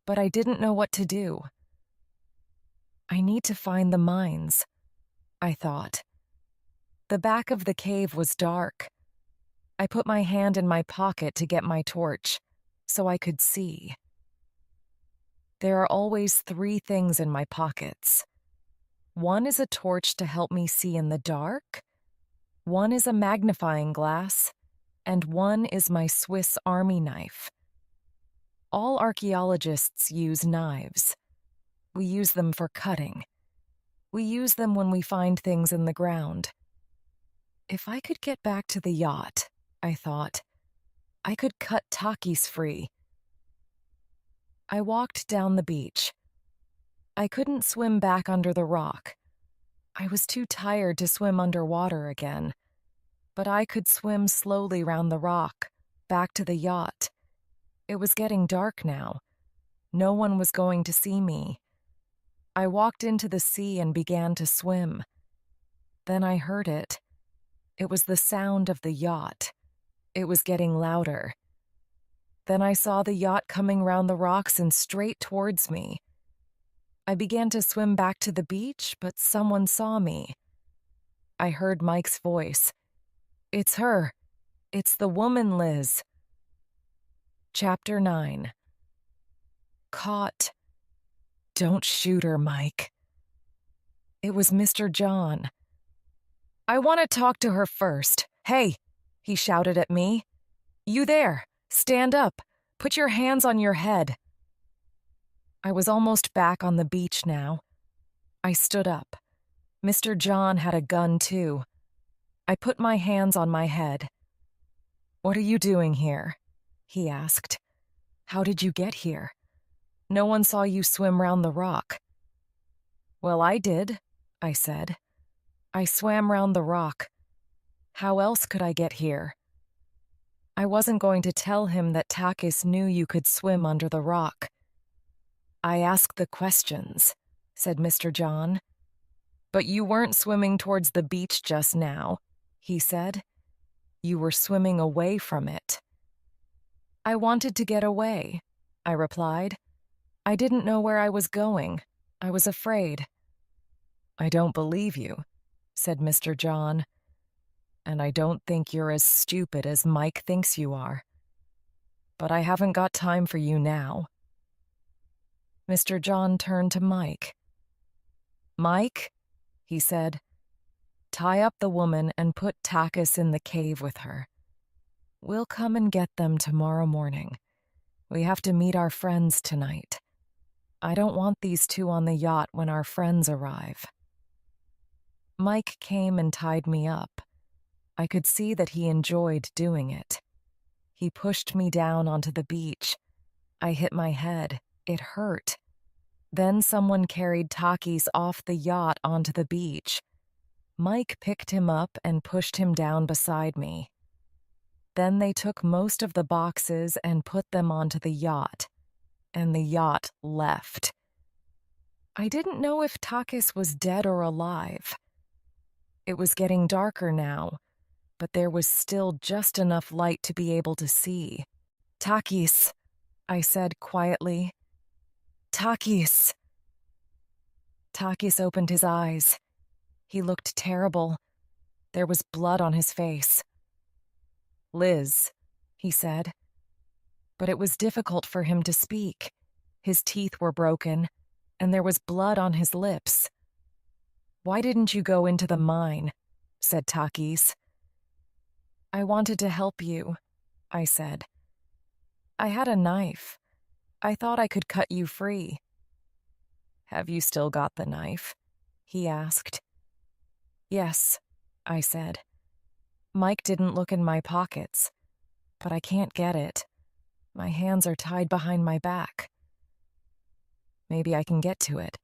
but I didn't know what to do. I need to find the mines, I thought. The back of the cave was dark. I put my hand in my pocket to get my torch, so I could see. There are always 3 things in my pockets. One is a torch to help me see in the dark, one is a magnifying glass, and one is my Swiss Army knife. All archaeologists use knives. We use them for cutting. We use them when we find things in the ground. If I could get back to the yacht, I thought, I could cut Takis free. I walked down the beach. I couldn't swim back under the rock. I was too tired to swim underwater again. But I could swim slowly round the rock, back to the yacht. It was getting dark now. No one was going to see me. I walked into the sea and began to swim. Then I heard it. It was the sound of the yacht. It was getting louder. Then I saw the yacht coming round the rocks and straight towards me. I began to swim back to the beach, but someone saw me. I heard Mike's voice. "It's her. It's the woman, Liz." Chapter 9. Caught. "Don't shoot her, Mike." It was Mr. John. "I want to talk to her first. Hey," he shouted at me. "You there. Stand up. Put your hands on your head." I was almost back on the beach now. I stood up. Mr. John had a gun too. I put my hands on my head. "What are you doing here?" he asked. "How did you get here? No one saw you swim round the rock." "Well, I did," I said. "I swam round the rock. How else could I get here?" I wasn't going to tell him that Takis knew you could swim under the rock. "I asked the questions," said Mr. John. "But you weren't swimming towards the beach just now," he said. "You were swimming away from it." "I wanted to get away," I replied. "I didn't know where I was going. I was afraid." "I don't believe you," said Mr. John. "And I don't think you're as stupid as Mike thinks you are. But I haven't got time for you now." Mr. John turned to Mike. "Mike," he said, "tie up the woman and put Takis in the cave with her. We'll come and get them tomorrow morning. We have to meet our friends tonight. I don't want these 2 on the yacht when our friends arrive." Mike came and tied me up. I could see that he enjoyed doing it. He pushed me down onto the beach. I hit my head. It hurt. Then someone carried Takis off the yacht onto the beach. Mike picked him up and pushed him down beside me. Then they took most of the boxes and put them onto the yacht, and the yacht left. I didn't know if Takis was dead or alive. It was getting darker now, but there was still just enough light to be able to see. "Takis," I said quietly. "Takis." Takis opened his eyes. He looked terrible. There was blood on his face. "Liz," he said. But it was difficult for him to speak. His teeth were broken, and there was blood on his lips. "Why didn't you go into the mine?" said Takis. "I wanted to help you," I said. "I had a knife. I thought I could cut you free." "Have you still got the knife?" he asked. "Yes," I said. "Mike didn't look in my pockets, but I can't get it. My hands are tied behind my back." "Maybe I can get to it,"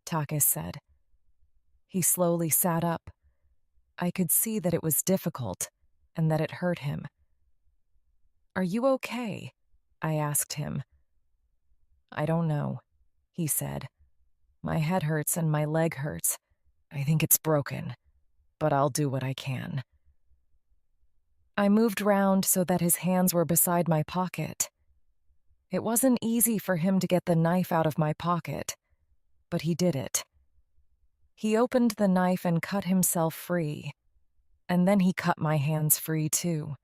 Takis said. He slowly sat up. I could see that it was difficult. and that it hurt him. "Are you okay?" I asked him. "I don't know," he said. "My head hurts and my leg hurts. I think it's broken, but I'll do what I can." I moved round so that his hands were beside my pocket. It wasn't easy for him to get the knife out of my pocket, but he did it. He opened the knife and cut himself free, and then he cut my hands free too.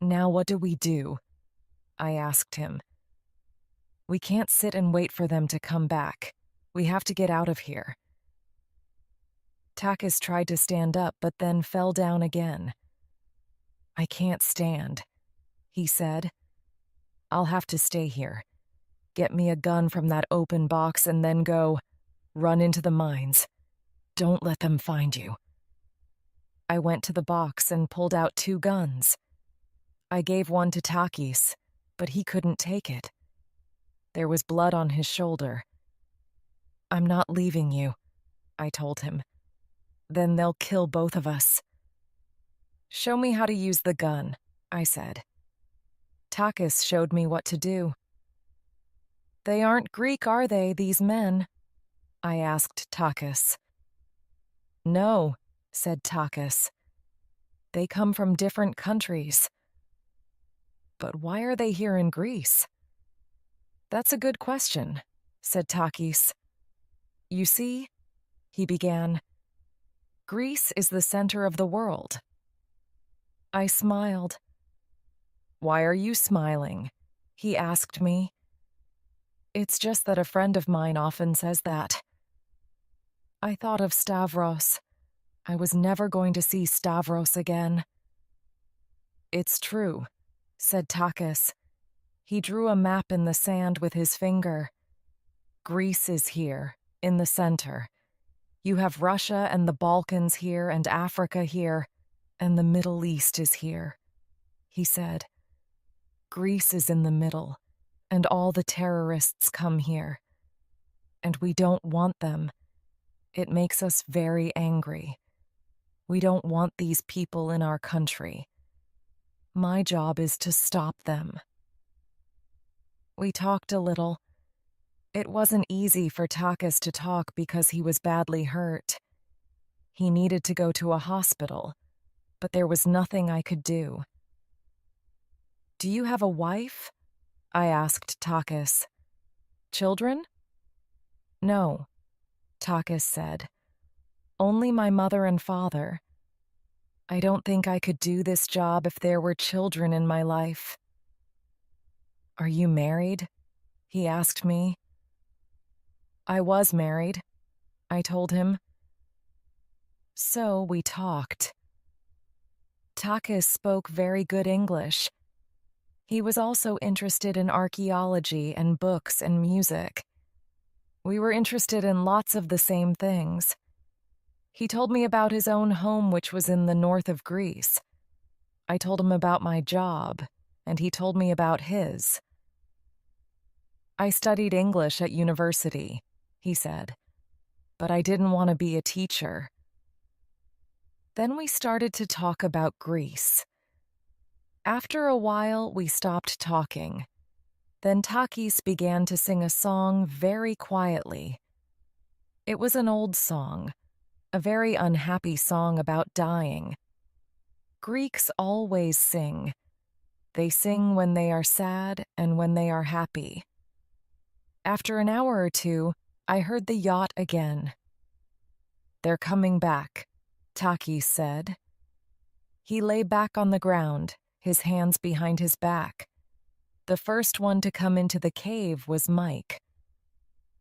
"Now what do we do?" I asked him. "We can't sit and wait for them to come back. We have to get out of here." Takis tried to stand up, but then fell down again. "I can't stand," he said. "I'll have to stay here. Get me a gun from that open box and then go. Run into the mines. Don't let them find you." I went to the box and pulled out 2 guns. I gave one to Takis, but he couldn't take it. There was blood on his shoulder. "I'm not leaving you," I told him. "Then they'll kill both of us." "Show me how to use the gun," I said. Takis showed me what to do. "They aren't Greek, are they, these men?" I asked Takis. "No," said Takis. "They come from different countries." "But why are they here in Greece?" "That's a good question," said Takis. "You see," he began, "Greece is the center of the world." I smiled. "Why are you smiling?" he asked me. "It's just that a friend of mine often says that." I thought of Stavros. I was never going to see Stavros again. "It's true," said Takis. He drew a map in the sand with his finger. "Greece is here, in the center. You have Russia and the Balkans here and Africa here, and the Middle East is here," he said. "Greece is in the middle, and all the terrorists come here. And we don't want them. It makes us very angry. We don't want these people in our country. My job is to stop them." We talked a little. It wasn't easy for Takis to talk because he was badly hurt. He needed to go to a hospital, but there was nothing I could do. "Do you have a wife?" I asked Takis. "Children?" "No," Takis said. "Only my mother and father. I don't think I could do this job if there were children in my life." "Are you married?" he asked me. "I was married," I told him. So we talked. Takis spoke very good English. He was also interested in archaeology and books and music. We were interested in lots of the same things. He told me about his own home, which was in the north of Greece. I told him about my job, and he told me about his. "I studied English at university," he said, "but I didn't want to be a teacher." Then we started to talk about Greece. After a while, we stopped talking. Then Takis began to sing a song very quietly. It was an old song, a very unhappy song about dying. Greeks always sing. They sing when they are sad and when they are happy. After an hour or two, I heard the yacht again. "They're coming back," Takis said. He lay back on the ground, his hands behind his back. The first one to come into the cave was Mike.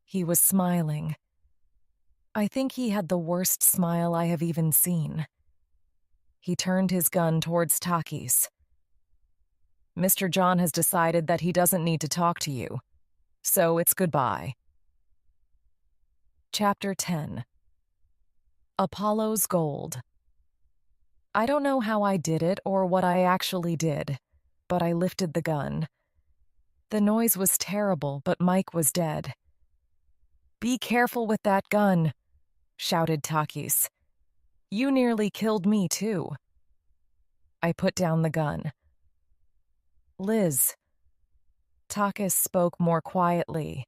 He was smiling. I think he had the worst smile I have even seen. He turned his gun towards Takis. "Mr. John has decided that he doesn't need to talk to you, so it's goodbye." Chapter 10. Apollo's Gold. I don't know how I did it or what I actually did, but I lifted the gun. The noise was terrible, but Mike was dead. "Be careful with that gun," shouted Takis. "You nearly killed me, too." I put down the gun. Liz. Takis spoke more quietly.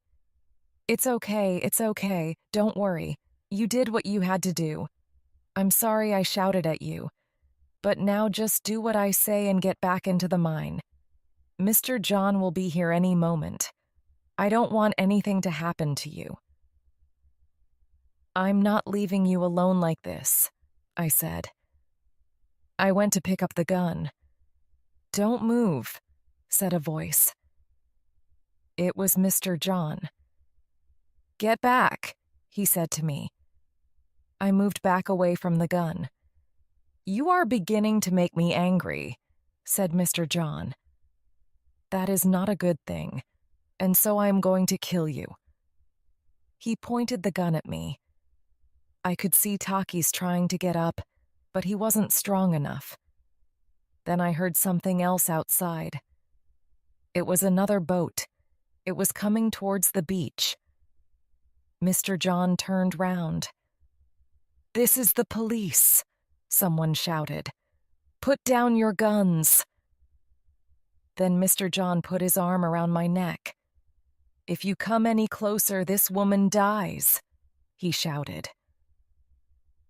It's okay, don't worry. You did what you had to do. I'm sorry I shouted at you. But now just do what I say and get back into the mine. Mr. John will be here any moment. I don't want anything to happen to you. I'm not leaving you alone like this, I said. I went to pick up the gun. Don't move, said a voice. It was Mr. John. Get back, he said to me. I moved back away from the gun. You are beginning to make me angry, said Mr. John. That is not a good thing, and so I am going to kill you. He pointed the gun at me. I could see Takis trying to get up, but he wasn't strong enough. Then I heard something else outside. It was another boat. It was coming towards the beach. Mr. John turned round. This is the police, someone shouted. Put down your guns. Then Mr. John put his arm around my neck. If you come any closer, this woman dies, he shouted.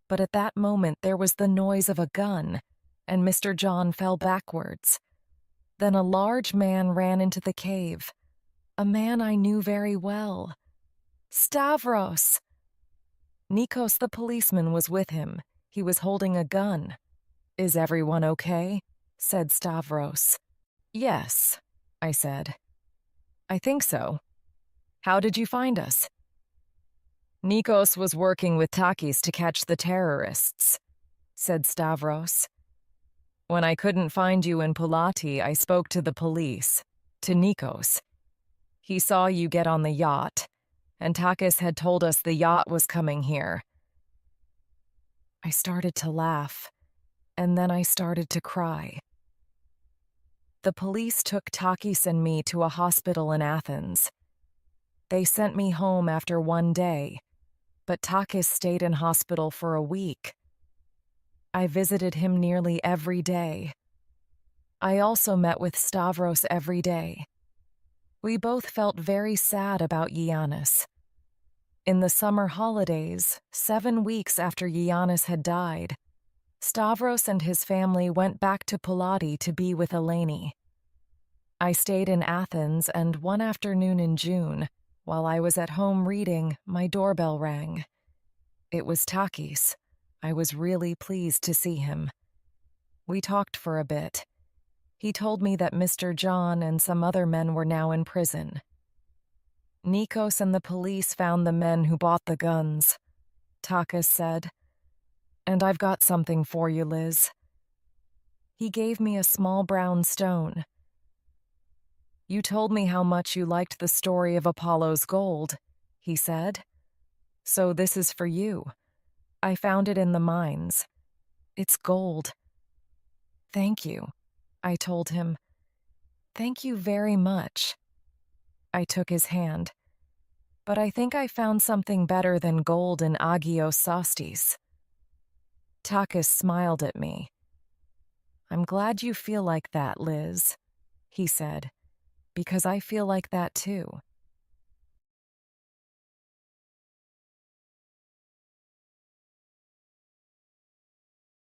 But at that moment there was the noise of a gun, and Mr. John fell backwards. Then a large man ran into the cave, a man I knew very well. Stavros! Nikos the policeman was with him. He was holding a gun. Is everyone okay? Said Stavros. Yes, I said. I think so. How did you find us? Nikos was working with Takis to catch the terrorists, said Stavros. When I couldn't find you in Pulati, I spoke to the police, to Nikos. He saw you get on the yacht, and Takis had told us the yacht was coming here. I started to laugh, and then I started to cry. The police took Takis and me to a hospital in Athens. They sent me home after one day, but Takis stayed in hospital for a week. I visited him nearly every day. I also met with Stavros every day. We both felt very sad about Giannis. In the summer holidays, 7 weeks after Giannis had died, Stavros and his family went back to Pulati to be with Eleni. I stayed in Athens, and one afternoon in June, while I was at home reading, my doorbell rang. It was Takis. I was really pleased to see him. We talked for a bit. He told me that Mr. John and some other men were now in prison. Nikos and the police found the men who bought the guns, Takis said. And I've got something for you, Liz. He gave me a small brown stone. You told me how much you liked the story of Apollo's gold, he said. So this is for you. I found it in the mines. It's gold. Thank you, I told him. Thank you very much. I took his hand. But I think I found something better than gold in Agios Sostis. Takis smiled at me. I'm glad you feel like that, Liz, he said, because I feel like that too.